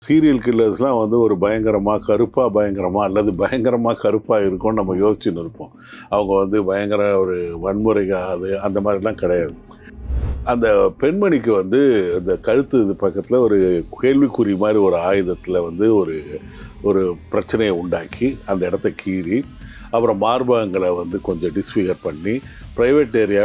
Serial கில்லர்ஸ்லாம் வந்து ஒரு பயங்கரமாக கருப்பாக பயங்கரமாக அல்லது பயங்கரமாக கருப்பாக இருக்கும்னு நம்ம யோசிச்சுன்னு இருப்போம். அவங்க வந்து பயங்கர ஒரு வன்முறைக்காது அந்த மாதிரிலாம் கிடையாது. அந்த பெண்மணிக்கு வந்து இந்த கழுத்து இது பக்கத்தில் ஒரு கேள்விக்குறி மாதிரி ஒரு ஆயுதத்தில் வந்து ஒரு பிரச்சனையை உண்டாக்கி அந்த இடத்த கீறி அப்புறம் மார்பகங்களை வந்து கொஞ்சம் டிஸ்ஃபிகர் பண்ணி ப்ரைவேட் ஏரியா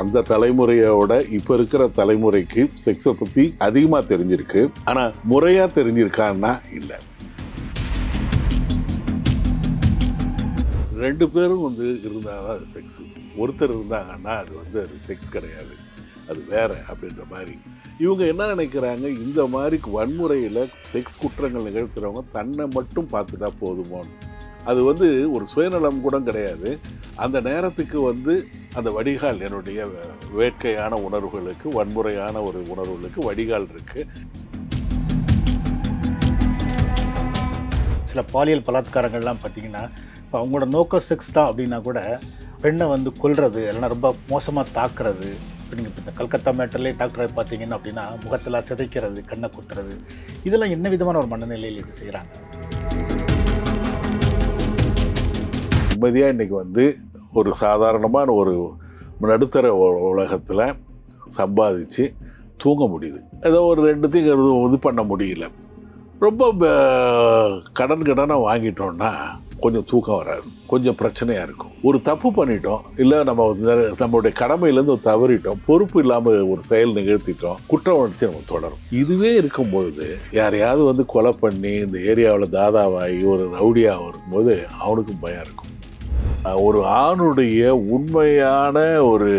அந்த தலைமுறையோட இப்போ இருக்கிற தலைமுறைக்கு செக்ஸை பற்றி அதிகமாக தெரிஞ்சிருக்கு. ஆனால் முறையாக தெரிஞ்சிருக்கான்னா இல்லை. 2 பேரும் வந்து இருந்தால் தான் அது செக்ஸு. ஒருத்தர் இருந்தாங்கன்னா அது வந்து அது செக்ஸ் கிடையாது, அது வேற அப்படின்ற மாதிரி. இவங்க என்ன நினைக்கிறாங்க, இந்த மாதிரி வன்முறையில் செக்ஸ் குற்றங்கள் நிகழ்த்துறவங்க தன்னை மட்டும் பார்த்துட்டா போதுமோன்னு. அது வந்து ஒரு சுயநலம் கூட கிடையாது. அந்த நேரத்துக்கு வந்து அந்த வடிகால், என்னுடைய வேட்கையான உணர்வுகளுக்கு, வன்முறையான ஒரு உணர்வுகளுக்கு வடிகால் இருக்குது. சில பாலியல் பலாத்காரங்கள்லாம் பார்த்தீங்கன்னா, இப்போ அவங்களோட நோக்கம் செக்ஸ் தான் அப்படின்னா கூட பெண்ணை வந்து கொல்றது, இல்லைன்னா ரொம்ப மோசமாக தாக்குறது. இப்போ நீங்கள் இந்த கல்கத்தா மேட்டர்லேயே டாக்டரை பார்த்தீங்கன்னா அப்படின்னா முகத்தில் சிதைக்கிறது, கண்ணை குத்துறது, இதெல்லாம் என்ன விதமான ஒரு மனநிலையில் இது செய்கிறாங்க? நிம்மதியாக இன்றைக்கி வந்து ஒரு சாதாரணமான ஒரு நடுத்தர உலகத்தில் சம்பாதிச்சு தூங்க முடியுது. ஏதோ ஒரு 2த்தையும் இது பண்ண முடியல. ரொம்ப கடனாக வாங்கிட்டோம்னா கொஞ்சம் தூக்கம் வராது, கொஞ்சம் பிரச்சனையாக இருக்கும். ஒரு தப்பு பண்ணிட்டோம், இல்லை நம்மளுடைய கடமையிலேருந்து தவறிட்டோம், பொறுப்பு இல்லாமல் ஒரு செயல் நிகழ்த்திட்டோம், குற்ற உணர்ச்சி நம்ம தொடரும். இதுவே இருக்கும்பொழுது யாரையாவது வந்து கொலை பண்ணி இந்த ஏரியாவில் தாதாவாகி ஒரு ரவுடியாக வரும்போது அவனுக்கும் பயம் இருக்கும். ஒரு ஆணுடைய உண்மையான ஒரு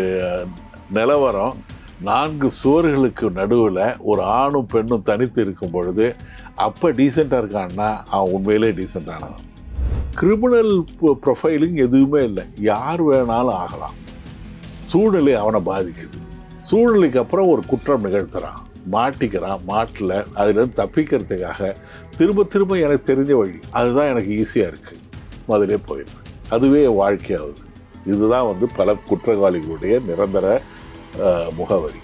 நிலவரம் 4 சுவர்களுக்கு நடுவில் ஒரு ஆணும் பெண்ணும் தனித்து இருக்கும் பொழுது அப்போ டீசெண்டாக இருக்கான்னா அவன் உண்மையிலே டீசெண்டானவன். கிரிமினல் ப்ரொஃபைலிங் எதுவுமே இல்லை, யார் வேணாலும் ஆகலாம். சூழ்நிலை அவனை பாதிக்குது. சூழ்நிலைக்கு அப்புறம் ஒரு குற்றம் நிகழ்த்துறான், மாட்டிக்கிறான். மாட்டில் அதுலேருந்து தப்பிக்கிறதுக்காக திரும்ப எனக்கு தெரிஞ்ச வழி அதுதான் எனக்கு ஈஸியாக இருக்குது, முதலே போயிடுவேன், அதுவே வாழ்க்கையாகுது. இதுதான் வந்து பல குற்றவாளிகளுடைய நிரந்தர முகவரி.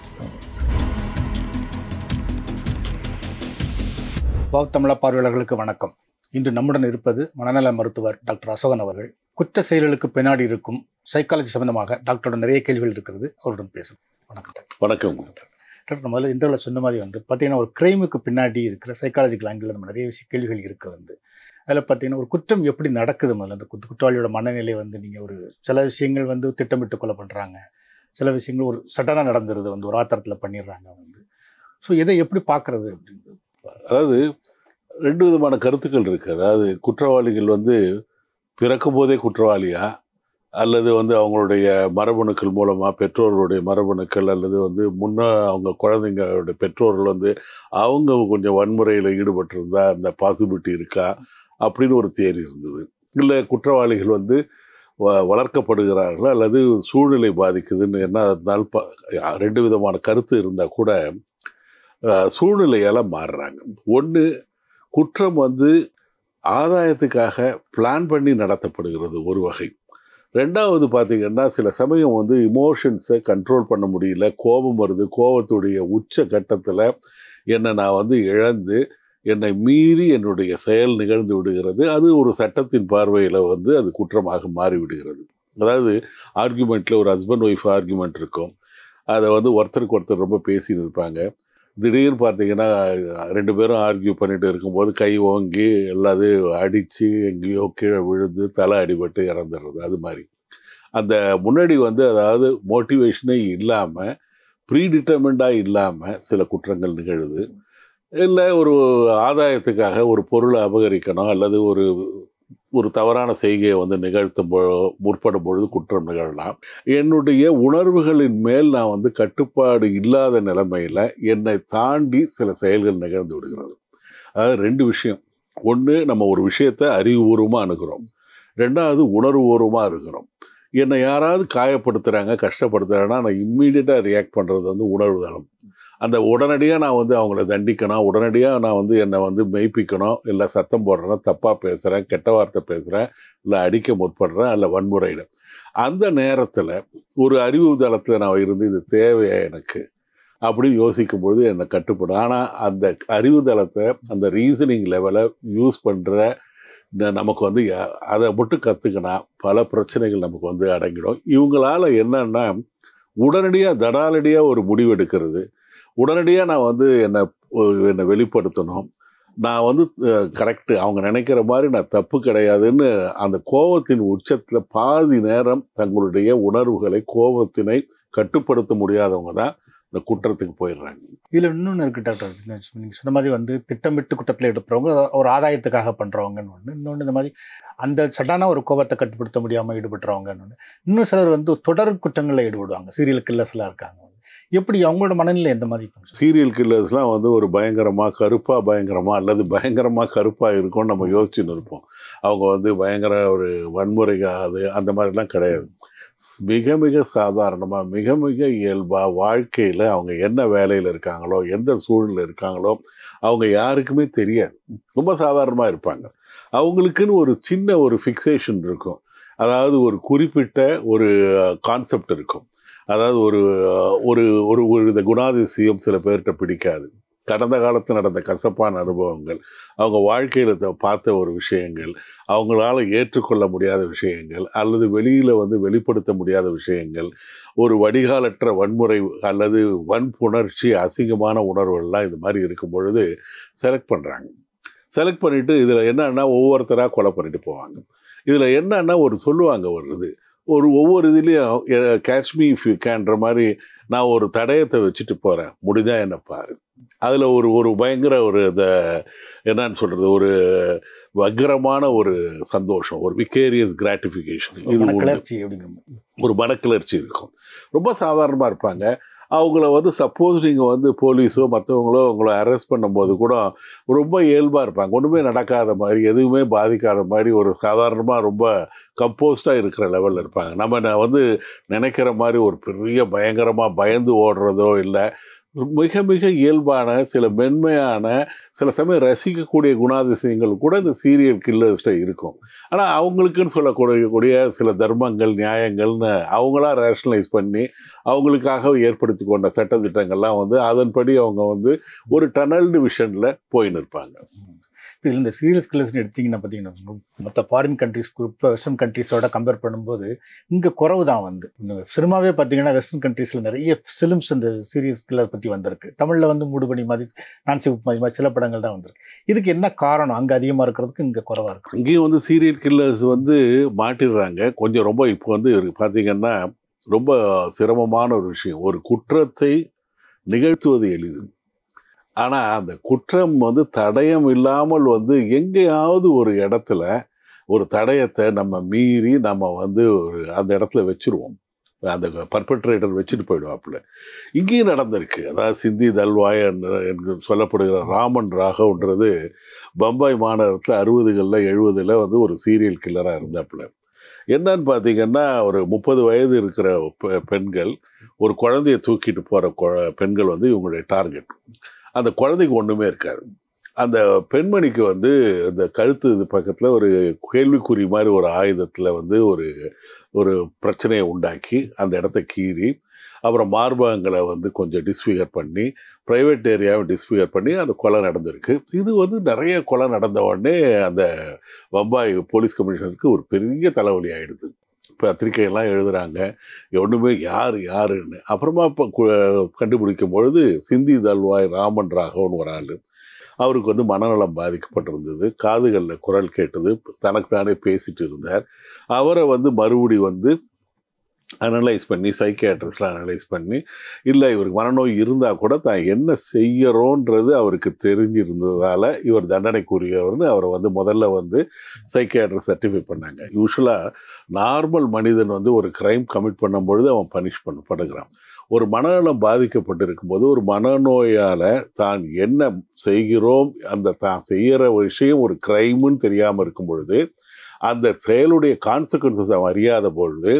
தமிழா பார்வையாளர்களுக்கு வணக்கம். இன்று நம்முடன் இருப்பது மனநல மருத்துவர் டாக்டர் அசோகன் அவர்கள். குற்ற செயல்களுக்கு பின்னாடி இருக்கும் சைக்காலஜி சம்பந்தமாக டாக்டரோட நிறைய கேள்விகள் இருக்கிறது, அவருடன் பேசும். வணக்கம் டாக்டர். வணக்கம் டாக்டர். முதல்ல இன்டர்வியூல சொன்ன மாதிரி வந்து பார்த்தீங்கன்னா ஒரு கிரைமுக்கு பின்னாடி இருக்கிற சைக்காலஜிக்கல் ஆங்கிள் நம்ம நிறைய கேள்விகள் இருக்க வந்து அதில் பார்த்தீங்கன்னா ஒரு குற்றம் எப்படி நடக்குது, முதல்ல அந்த குற்றவாளியோட மனநிலை வந்து நீங்கள் ஒரு சில விஷயங்கள் வந்து திட்டமிட்டு கொலை பண்ணுறாங்க, சில விஷயங்கள் ஒரு சடனாக நடந்துருது, வந்து ஒரு ஆத்திரத்தில் பண்ணிடுறாங்க வந்து. ஸோ இதை எப்படி பார்க்குறது அப்படின்றது? அதாவது 2 விதமான கருத்துக்கள் இருக்குது. அதாவது குற்றவாளிகள் வந்து பிறக்கும் போதே குற்றவாளியா, அல்லது வந்து அவங்களுடைய மரபணுக்கள் மூலமாக, பெற்றோர்களுடைய மரபணுக்கள், அல்லது வந்து அவங்க குழந்தைங்களுடைய பெற்றோர்கள் வந்து அவங்க கொஞ்சம் வன்முறையில் ஈடுபட்டிருந்தா அந்த பாசிபிலிட்டி இருக்கா அப்படின்னு ஒரு தியரி இருந்தது. இல்லை குற்றவாளிகள் வந்து வளர்க்கப்படுகிறார்கள் அல்லது சூழ்நிலை பாதிக்குதுன்னு என்ன இருந்தாலும் 2 விதமான கருத்து இருந்தால் கூட சூழ்நிலையால் மாறுறாங்க. ஒன்று, குற்றம் வந்து ஆதாயத்துக்காக பிளான் பண்ணி நடத்தப்படுகிறது ஒரு வகை. 2வது பார்த்திங்கன்னா சில சமயம் வந்து இமோஷன்ஸை கண்ட்ரோல் பண்ண முடியல, கோபம் வருது, கோபத்துடைய உச்ச கட்டத்தில் நான் வந்து இழந்து என்னை மீறி என்னுடைய செயல் நிகழ்ந்து விடுகிறது. அது ஒரு சட்டத்தின் பார்வையில் வந்து அது குற்றமாக மாறிவிடுகிறது. அதாவது ஆர்கியூமெண்ட்டில் ஒரு ஹஸ்பண்ட் ஒய்ஃப் ஆர்கியூமெண்ட் இருக்கும், அதை வந்து ஒருத்தருக்கு ஒருத்தர் ரொம்ப பேசின்னு இருப்பாங்க. திடீர்னு பார்த்தீங்கன்னா 2 பேரும் ஆர்கியூ பண்ணிட்டு இருக்கும்போது கை ஓங்கி எல்லாத்தையும் அடித்து எங்கேயோ கீழே விழுந்து தலை அடிபட்டு இறந்துடுறது. அது மாதிரி அந்த முன்னாடி வந்து அதாவது மோட்டிவேஷனே இல்லாமல், ப்ரீடிட்டர்மெண்டாக இல்லாமல் சில குற்றங்கள் நிகழுது. இல்லை ஒரு ஆதாயத்துக்காக ஒரு பொருளை அபகரிக்கணும் அல்லது ஒரு தவறான செய்கையை வந்து முற்படும் பொழுது குற்றம் நிகழலாம். என்னுடைய உணர்வுகளின் மேல் நான் வந்து கட்டுப்பாடு இல்லாத நிலைமையில் என்னை தாண்டி சில செயல்கள் நிகழ்ந்து விடுகிறது. அதாவது 2 விஷயம். ஒன்று, நம்ம ஒரு விஷயத்தை அறிவுபூர்வமாக அணுகிறோம். 2வது உணர்வுபூர்வமாக இருக்கிறோம். என்னை யாராவது காயப்படுத்துகிறாங்க, கஷ்டப்படுத்துகிறாங்கன்னா நான் இம்மீடியட்டாக ரியாக்ட் பண்ணுறது வந்து உணர்வு தளம். அந்த உடனடியாக நான் வந்து அவங்கள தண்டிக்கணும், உடனடியாக நான் வந்து என்னை வந்து மெய்ப்பிக்கணும், இல்லை சத்தம் போடுறேன், தப்பாக பேசுகிறேன், கெட்ட வார்த்தை பேசுகிறேன், இல்லை அடிக்க முற்படுறேன், இல்லை வன்முறையில். அந்த நேரத்தில் ஒரு அறிவு தளத்தில் நான் இருந்து இது தேவையா எனக்கு அப்படின்னு யோசிக்கும்பொழுது என்னை கட்டுப்படும். ஆனால் அந்த அறிவு தளத்தை, அந்த ரீசனிங் லெவலை யூஸ் பண்ணுற நமக்கு வந்து அதை மட்டும் கற்றுக்கினா பல பிரச்சனைகள் நமக்கு வந்து அடங்கிடும். இவங்களால் என்னன்னா உடனடியாக தடாலடியாக ஒரு முடிவு எடுக்கிறது, உடனடியாக நான் வந்து என்னை வெளிப்படுத்தணும், நான் வந்து கரெக்டு, அவங்க நினைக்கிற மாதிரி நான் தப்பு கிடையாதுன்னு அந்த கோபத்தின் உச்சத்தில் பாதி நேரம் தங்களுடைய உணர்வுகளை, கோபத்தினை கட்டுப்படுத்த முடியாதவங்க தான் இந்த குற்றத்துக்கு போயிடுறாங்க. இதில் இன்னொன்று இருக்குது டாக்டர், நீங்கள் சொன்ன மாதிரி வந்து திட்டமிட்டு குற்றத்தில் ஈடுபடுறவங்க ஒரு ஆதாயத்துக்காக பண்ணுறவங்கன்னு ஒன்று, இன்னொன்று இந்த மாதிரி அந்த சடான ஒரு கோபத்தை கட்டுப்படுத்த முடியாமல் ஈடுபடுறவங்கன்னு ஒன்று, இன்னும் சிலர் வந்து தொடர் குற்றங்களில் ஈடுபடுவாங்க, சீரியல் கில்லர்ஸ்லாம் இருக்காங்க. எப்படி அவங்களோட மனநிலை எந்த மாதிரி? சீரியல் கில்லர்ஸ்லாம் வந்து ஒரு பயங்கரமாக கருப்பாக பயங்கரமாக அல்லது பயங்கரமாக கருப்பாக இருக்கும்னு நம்ம யோசிச்சுன்னு இருப்போம். அவங்க வந்து பயங்கர ஒரு வன்முறைக்காது அந்த மாதிரிலாம் கிடையாது. மிக மிக சாதாரணமாக, மிக மிக இயல்பாக வாழ்க்கையில் அவங்க என்ன வேலையில் இருக்காங்களோ, எந்த சூழ்நிலை இருக்காங்களோ, அவங்க யாருக்குமே தெரியாது. ரொம்ப சாதாரணமாக இருப்பாங்க. அவங்களுக்குன்னு ஒரு சின்ன ஒரு ஃபிக்சேஷன் இருக்கும். அதாவது ஒரு குறிப்பிட்ட ஒரு கான்செப்ட் இருக்கும். அதாவது ஒரு ஒரு ஒரு ஒரு குணாதிசயம் சில பேர்கிட்ட பிடிக்காது. கடந்த காலத்தில் நடந்த கசப்பான அனுபவங்கள், அவங்க வாழ்க்கையில் பார்த்த ஒரு விஷயங்கள், அவங்களால ஏற்றுக்கொள்ள முடியாத விஷயங்கள், அல்லது வெளியில் வந்து வெளிப்படுத்த முடியாத விஷயங்கள், ஒரு வடிகாலற்ற வன்முறை அல்லது வன்புணர்ச்சி, அசிங்கமான உணர்வுகள்லாம் இது மாதிரி இருக்கும் பொழுது செலக்ட் பண்ணுறாங்க. செலக்ட் பண்ணிவிட்டு இதில் என்னன்னா ஒவ்வொருத்தராக கொலை பண்ணிட்டு போவாங்க. இதில் என்னன்னா ஒரு சொல்லுவாங்க ஒரு இது, ஒவ்வொரு இதுலேயும் கேட்ச் மீ இஃப் யூ கேன்ற மாதிரி நான் ஒரு தடயத்தை வச்சுட்டு போகிறேன், முடிஞ்சா என்ன பாரு. அதில் ஒரு பயங்கர ஒரு என்னன்னு சொல்கிறது, ஒரு வக்கரமான ஒரு சந்தோஷம், ஒரு விகேரியஸ் கிராட்டிஃபிகேஷன், இது ஒரு மனக்கிளர்ச்சி இருக்கும். ரொம்ப சாதாரணமாக இருப்பாங்க. அவங்கள வந்து சப்போஸ் நீங்கள் வந்து போலீஸோ மற்றவங்களோ அவங்கள அரெஸ்ட் பண்ணும்போது கூட ரொம்ப இயல்பாக இருப்பாங்க. ஒன்றுமே நடக்காத மாதிரி, எதுவுமே பாதிக்காத மாதிரி, ஒரு சாதாரணமாக ரொம்ப கம்போஸ்டாக இருக்கிற லெவலில் இருப்பாங்க. நம்ம வந்து நினைக்கிற மாதிரி ஒரு பெரிய பயங்கரமாக பயந்து ஓடுறதோ இல்லை, மிக மிக இயல்பான, சில மென்மையான, சில சமயம் ரசிக்கக்கூடிய குணாதிசயங்கள் கூட இந்த சீரியல் கில்லர்ஸ்ட்ட இருக்கும். ஆனால் அவங்களுக்குன்னு சொல்லக்கூடிய சில தர்மங்கள், நியாயங்கள்னு அவங்களா ரேஷனலைஸ் பண்ணி அவங்களுக்காக ஏற்படுத்தி கொண்ட சட்டத்திட்டங்கள்லாம் வந்து அதன்படி அவங்க வந்து ஒரு டனல்டு விஷனில் போயின்னு இருப்பாங்க. இதில் இந்த சீரியஸ் கில்லர்ஸ்னு எடுத்திங்கன்னா பார்த்தீங்கன்னா மற்ற ஃபாரின் கண்ட்ரிஸ், வெஸ்டர்ன் கண்ட்ரிஸோட கம்பேர் பண்ணும்போது இங்கே குறவு தான். வந்து சினிமாவே பார்த்தீங்கன்னா வெஸ்டர்ன் கண்ட்ரீஸில் நிறைய ஃபிலிம்ஸ் இந்த சீரியஸ் கில்லர் பற்றி வந்திருக்கு. தமிழில் வந்து மூடுபனி மாதிரி, நான்சி மாதிரி சில படங்கள் தான் வந்திருக்கு. இதுக்கு என்ன காரணம்? அங்கே அதிகமாக இருக்கிறதுக்கு இங்கே குறவாக இருக்குது. இங்கேயும் வந்து சீரியல் கில்லர்ஸ் வந்து மாட்டிடுறாங்க கொஞ்சம். ரொம்ப இப்போ வந்து பார்த்தீங்கன்னா ரொம்ப சிரமமான ஒரு விஷயம். ஒரு குற்றத்தை நிகழ்த்துவது எளிது, ஆனால் அந்த குற்றம் வந்து தடயம் இல்லாமல் வந்து எங்கேயாவது ஒரு இடத்துல ஒரு தடயத்தை நம்ம மீறி நம்ம வந்து அந்த இடத்துல வச்சுருவோம். அந்த பர்பட்ரேட்டர் வச்சுட்டு போயிடுவாப்புல. இங்கேயும் நடந்திருக்கு. அதாவது சிந்தி தல்வாய் என்று சொல்லப்படுகிற ராமன் ராகவ்ன்றது பம்பாய் மாநகரத்தில் 60களில் 70ல் வந்து ஒரு சீரியல் கில்லராக இருந்தாப்புல. என்னன்னு பார்த்தீங்கன்னா ஒரு 30 வயது இருக்கிற பெண்கள், ஒரு குழந்தைய தூக்கிட்டு போகிற பெண்கள் வந்து இவங்களுடைய டார்கெட். அந்த குழந்தைக்கு ஒன்றுமே இருக்காது. அந்த பெண்மணிக்கு வந்து இந்த கழுத்து இது பக்கத்தில் ஒரு கேள்விக்குறி மாதிரி ஒரு ஆயுதத்தில் வந்து ஒரு பிரச்சனையை உண்டாக்கி அந்த இடத்த கீறி, அப்புறம் மார்பகங்களை வந்து கொஞ்சம் டிஸ்ஃபிகர் பண்ணி, ப்ரைவேட் ஏரியாவை டிஸ்ஃபிகர் பண்ணி அந்த கொலை நடந்திருக்கு. இது வந்து நிறைய கொலை நடந்த உடனே அந்த பம்பாய் போலீஸ் கமிஷனருக்கு ஒரு பெரிய தலைவலி ஆகிடுது. பத்திரிகையெல்லாம் எழுதுகிறாங்க, ஒன்றுமே யாருன்னு. அப்புறமா இப்போ கண்டுபிடிக்கும் பொழுது சிந்தி தல்வாய் ராமன் ராகவன் ஒரு ஆள். அவருக்கு வந்து மனநலம் பாதிக்கப்பட்டிருந்தது, காதுகளில் குரல் கேட்டது, தனக்குத்தானே பேசிட்டு இருந்தார். அவரை வந்து மறுபடி வந்து அனலைஸ் பண்ணி, சைக்கியாட்ரிஸ்ட்லாம் அனலைஸ் பண்ணி, இல்லை இவருக்கு மனநோய் இருந்தால் கூட தான் என்ன செய்யறோன்றது அவருக்கு தெரிஞ்சிருந்ததால் இவர் தண்டனைக்குரியவர்னு அவரை வந்து முதல்ல வந்து சைக்கியாட்ரிஸ்ட் சர்டிஃபை பண்ணாங்க. யூஸ்வலாக நார்மல் மனிதன் வந்து ஒரு கிரைம் கமிட் பண்ணும்பொழுது அவன் பனிஷ் பண்ணப்படுகிறான். ஒரு மனநலம் பாதிக்கப்பட்டிருக்கும் போது ஒரு மனநோயால் தான் என்ன செய்கிறோம், அந்த தான் செய்கிற ஒரு விஷயம் ஒரு கிரைமுன்னு தெரியாமல் இருக்கும் பொழுது, அந்த செயலுடைய கான்சிக்வன்சஸ் அவன் அறியாத பொழுது,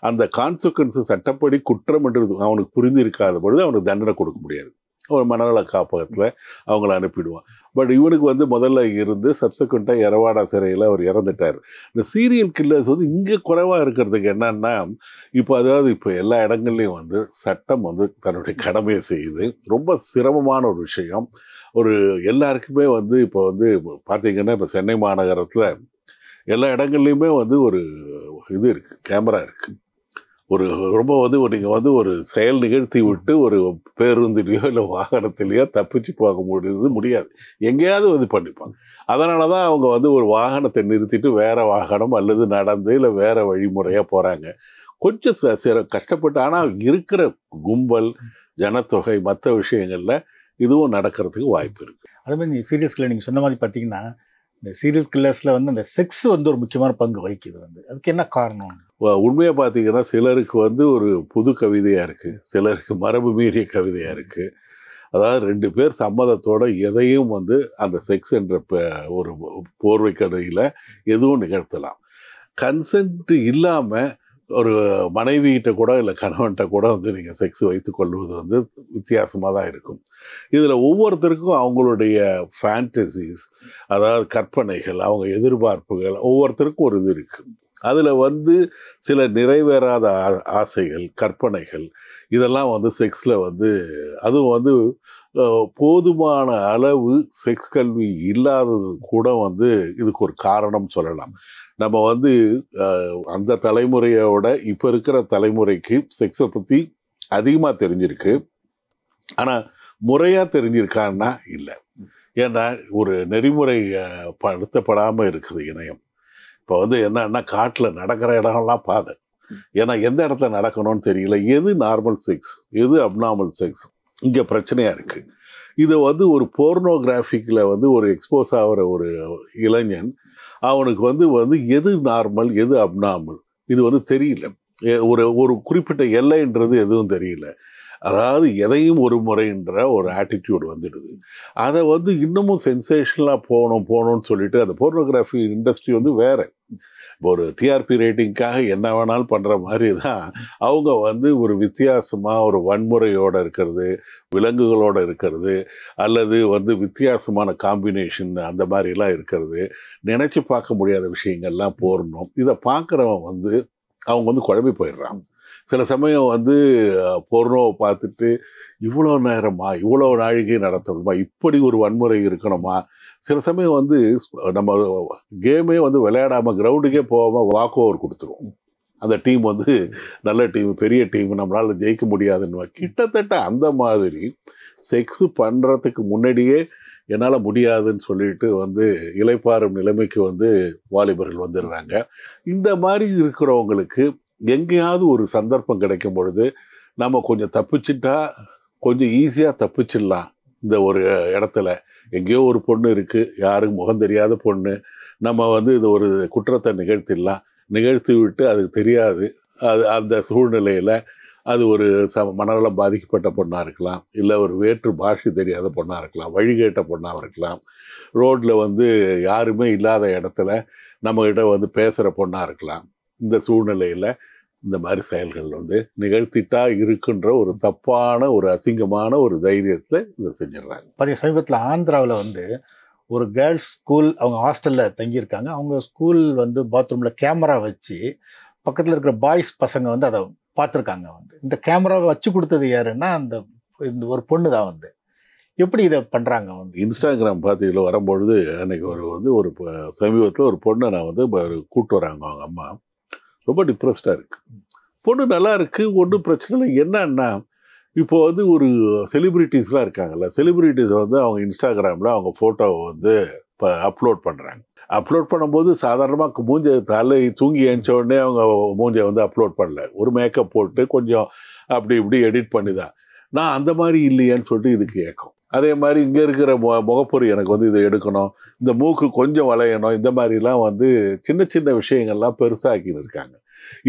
அந்த கான்சிக்வன்சஸ் சட்டப்படி குற்றம் என்று அவனுக்கு புரிந்து இருக்காத பொழுது அவனுக்கு தண்டனை கொடுக்க முடியாது. ஒரு மனநல காப்பகத்தில் அவங்கள அனுப்பிடுவான். பட் இவனுக்கு வந்து முதல்ல இருந்து சப்சக்வெண்ட்டாக எரவாடா சிறையில் அவர் இறந்துட்டார். இந்த சீரியல் கில்லர்ஸ் வந்து இங்கே குறைவாக இருக்கிறதுக்கு என்னன்னா, இப்போ எல்லா இடங்கள்லையும் வந்து சட்டம் வந்து தன்னுடைய கடமையை செய்யுது. ரொம்ப சிரமமான ஒரு விஷயம். எல்லாருக்குமே வந்து இப்போ வந்து பார்த்தீங்கன்னா, இப்போ சென்னை மாநகரத்தில் எல்லா இடங்கள்லையுமே வந்து ஒரு இது இருக்குது, கேமரா இருக்குது. ரொம்ப வந்து நீங்கள் வந்து ஒரு செயல் நிகழ்த்தி விட்டு ஒரு பேருந்துலையோ இல்லை வாகனத்திலையோ தப்பிச்சு போக முடியாது. எங்கேயாவது வந்து பண்ணிப்பாங்க. அதனால தான் அவங்க வந்து ஒரு வாகனத்தை நிறுத்திட்டு வேற வாகனம் அல்லது நடந்து இல்லை வேற வழிமுறையாக போகிறாங்க. கொஞ்சம் கஷ்டப்பட்டு, ஆனால் இருக்கிற கும்பல், ஜனத்தொகை, மற்ற விஷயங்களில் இதுவும் நடக்கிறதுக்கு வாய்ப்பு இருக்குது. அதே மாதிரி சீரியஸ்ல நீங்கள் சொன்ன மாதிரி பார்த்தீங்கன்னா, இந்த சீரியல் கில்லர்ஸில் வந்து அந்த செக்ஸ் வந்து ஒரு முக்கியமான பங்கு வகிக்குது வந்து. அதுக்கு என்ன காரணம்? உண்மையாக பார்த்தீங்கன்னா, சிலருக்கு வந்து ஒரு புது கவிதையாக இருக்குது, சிலருக்கு மரபு மீறிய கவிதையாக இருக்குது. அதாவது 2 பேர் சம்மதத்தோட எதையும் வந்து அந்த செக்ஸ் என்ற ஒரு போர்வைக்கடையில் எதுவும் நிகழ்த்தலாம். கன்சென்ட் இல்லாமல் ஒரு மனைவிகிட்ட கூட இல்லை கணவன்கிட்ட கூட வந்து நீங்கள் செக்ஸ் வைத்து கொள்வது வந்து வித்தியாசமாக தான் இருக்கும். இதில் ஒவ்வொருத்தருக்கும் அவங்களுடைய ஃபேண்டசிஸ், அதாவது கற்பனைகள், அவங்க எதிர்பார்ப்புகள், ஒவ்வொருத்தருக்கும் ஒரு இது இருக்குது. அதில் வந்து சில நிறைவேறாத ஆசைகள், கற்பனைகள், இதெல்லாம் வந்து செக்ஸில் வந்து அதுவும் வந்து போதுமான அளவு செக்ஸ் கல்வி இல்லாதது கூட வந்து இதுக்கு ஒரு காரணம் சொல்லலாம். நம்ம வந்து அந்த தலைமுறையோட இப்போ இருக்கிற தலைமுறைக்கு செக்ஸை பற்றி அதிகமாக தெரிஞ்சிருக்கு. ஆனால் முறையாக தெரிஞ்சிருக்கான்னா இல்லை. ஏன்னா ஒரு நெறிமுறை படுத்தப்படாமல் இருக்குது இணையம். இப்போ வந்து என்னன்னா, காட்டில் நடக்கிற இடம்லாம் பாதை. ஏன்னா எந்த இடத்துல நடக்கணும்னு தெரியல. எது நார்மல் செக்ஸ், எது அப்நார்மல் செக்ஸ், இங்கே பிரச்சனையாக இருக்குது. இதை வந்து ஒரு போர்னோகிராஃபிக்கில் வந்து ஒரு எக்ஸ்போஸ் ஆகிற ஒரு இளைஞன், அவனுக்கு வந்து எது நார்மல், எது அப்நார்மல், இது வந்து தெரியல. ஒரு குறிப்பிட்ட எல்லைன்றது எதுவும் தெரியல. அதாவது எதையும் ஒரு முறைன்ற ஒரு ஆட்டிடியூட் வந்துடுது. அதை வந்து இன்னமும் சென்சேஷனலாக போகணும்னு சொல்லிட்டு அந்த போர்னோகிராஃபி இண்டஸ்ட்ரி வந்து வேற. ஒரு டிஆர்பி ரேட்டிங்காக என்ன வேணாலும் பண்ணுற மாதிரி தான் அவங்க வந்து ஒரு வித்தியாசமாக ஒரு வன்முறையோடு இருக்கிறது, விலங்குகளோடு இருக்கிறது, அல்லது வந்து வித்தியாசமான காம்பினேஷன் அந்த மாதிரிலாம் இருக்கிறது, நினச்சி பார்க்க முடியாத விஷயங்கள்லாம் போடணும். இதை பார்க்குறவன் வந்து அவங்க வந்து குழம்பி போயிடுறான். சில சமயம் வந்து போர்னோவை பார்த்துட்டு இவ்வளோ நேரமா, இவ்வளோ நாழிகை நடத்தணுமா, இப்படி ஒரு வன்முறை இருக்கணுமா, சில சமயம் வந்து நம்ம கேமே வந்து விளையாடாமல் கிரவுண்டுக்கே போகாமல் வாக் ஓவர் கொடுத்துருவோம். அந்த டீம் வந்து நல்ல டீம், பெரிய டீம், நம்மளால் ஜெயிக்க முடியாதுன்னு. கிட்டத்தட்ட அந்த மாதிரி செக்ஸ் பண்ணுறதுக்கு முன்னாடியே என்னால் முடியாதுன்னு சொல்லிட்டு வந்து இளைப்பாறும் நிலைமைக்கு வந்து வாலிபர்கள் வந்துடுறாங்க. இந்த மாதிரி இருக்கிறவங்களுக்கு எங்கேயாவது ஒரு சந்தர்ப்பம் கிடைக்கும் பொழுது நம்ம கொஞ்சம் தப்பிச்சுட்டா கொஞ்சம் ஈஸியாக தப்பிச்சிடலாம். இந்த ஒரு இடத்துல எங்கேயோ ஒரு பொண்ணு இருக்குது, யாருக்கும் முகம் தெரியாத பொண்ணு, நம்ம வந்து இது ஒரு குற்றத்தை நிகழ்த்தி விட்டு அதுக்கு தெரியாது. அந்த சூழ்நிலையில் அது ஒரு மனநலம் பாதிக்கப்பட்ட பொண்ணாக இருக்கலாம், இல்லை ஒரு வேற்று பாஷை தெரியாத பொண்ணாக இருக்கலாம், வழிகேட்ட பொண்ணாக இருக்கலாம், ரோட்டில் வந்து யாருமே இல்லாத இடத்துல நம்மகிட்ட வந்து பேசுகிற பொண்ணாக இருக்கலாம். இந்த சூழ்நிலையில் இந்த மாதிரி செயல்கள் வந்து நிகழ்த்திட்டா இருக்குன்ற ஒரு தப்பான ஒரு அசிங்கமான ஒரு தைரியத்தில் இதை செஞ்சிடறாங்க. பார்த்தீங்க, சமீபத்தில் ஆந்திராவில் வந்து ஒரு கேர்ள்ஸ் ஸ்கூல், அவங்க ஹாஸ்டலில் தங்கியிருக்காங்க. அவங்க ஸ்கூல் வந்து பாத்ரூமில் கேமரா வச்சு பக்கத்தில் இருக்கிற பாய்ஸ் பசங்க வந்து அதை பார்த்துருக்காங்க. வந்து இந்த கேமராவை வச்சு கொடுத்தது யாருன்னா இந்த ஒரு பொண்ணு தான். வந்து எப்படி இதை பண்ணுறாங்க? வந்து இன்ஸ்டாகிராம் பார்த்தீங்களா வரும்பொழுது அன்னைக்கு ஒரு சமீபத்தில் ஒரு பொண்ணை நான் வந்து கூப்பிட்டு வராங்க. அவங்க அம்மா ரொம்ப டிப்ரெஸ்டாக இருக்குது. பொண்ணு நல்லா இருக்குது, ஒன்றும் பிரச்சனை இல்லை. என்னன்னா இப்போ வந்து ஒரு செலிப்ரிட்டிஸ்லாம் இருக்காங்கல்ல, செலிப்ரிட்டிஸ் வந்து அவங்க இன்ஸ்டாகிராமில் அவங்க ஃபோட்டோவை வந்து இப்போ அப்லோட் பண்ணுறாங்க. அப்லோட் பண்ணும்போது சாதாரணமாக தலை தூங்கி எழுந்த உடனே அவங்க மூஞ்சை வந்து அப்லோட் பண்ணல, ஒரு மேக்கப் போட்டு கொஞ்சம் அப்படி இப்படி எடிட் பண்ணி தான். நான் அந்த மாதிரி இல்லையேன்னு சொல்லிட்டு இதுக்கு ஏக்கம். அதே மாதிரி இங்கே இருக்கிற முகப்பொறி எனக்கு வந்து இதை எடுக்கணும், இந்த மூக்கு கொஞ்சம் வளையணும், இந்த மாதிரிலாம் வந்து சின்ன சின்ன விஷயங்கள்லாம் பெருசாக்கின்னு இருக்காங்க.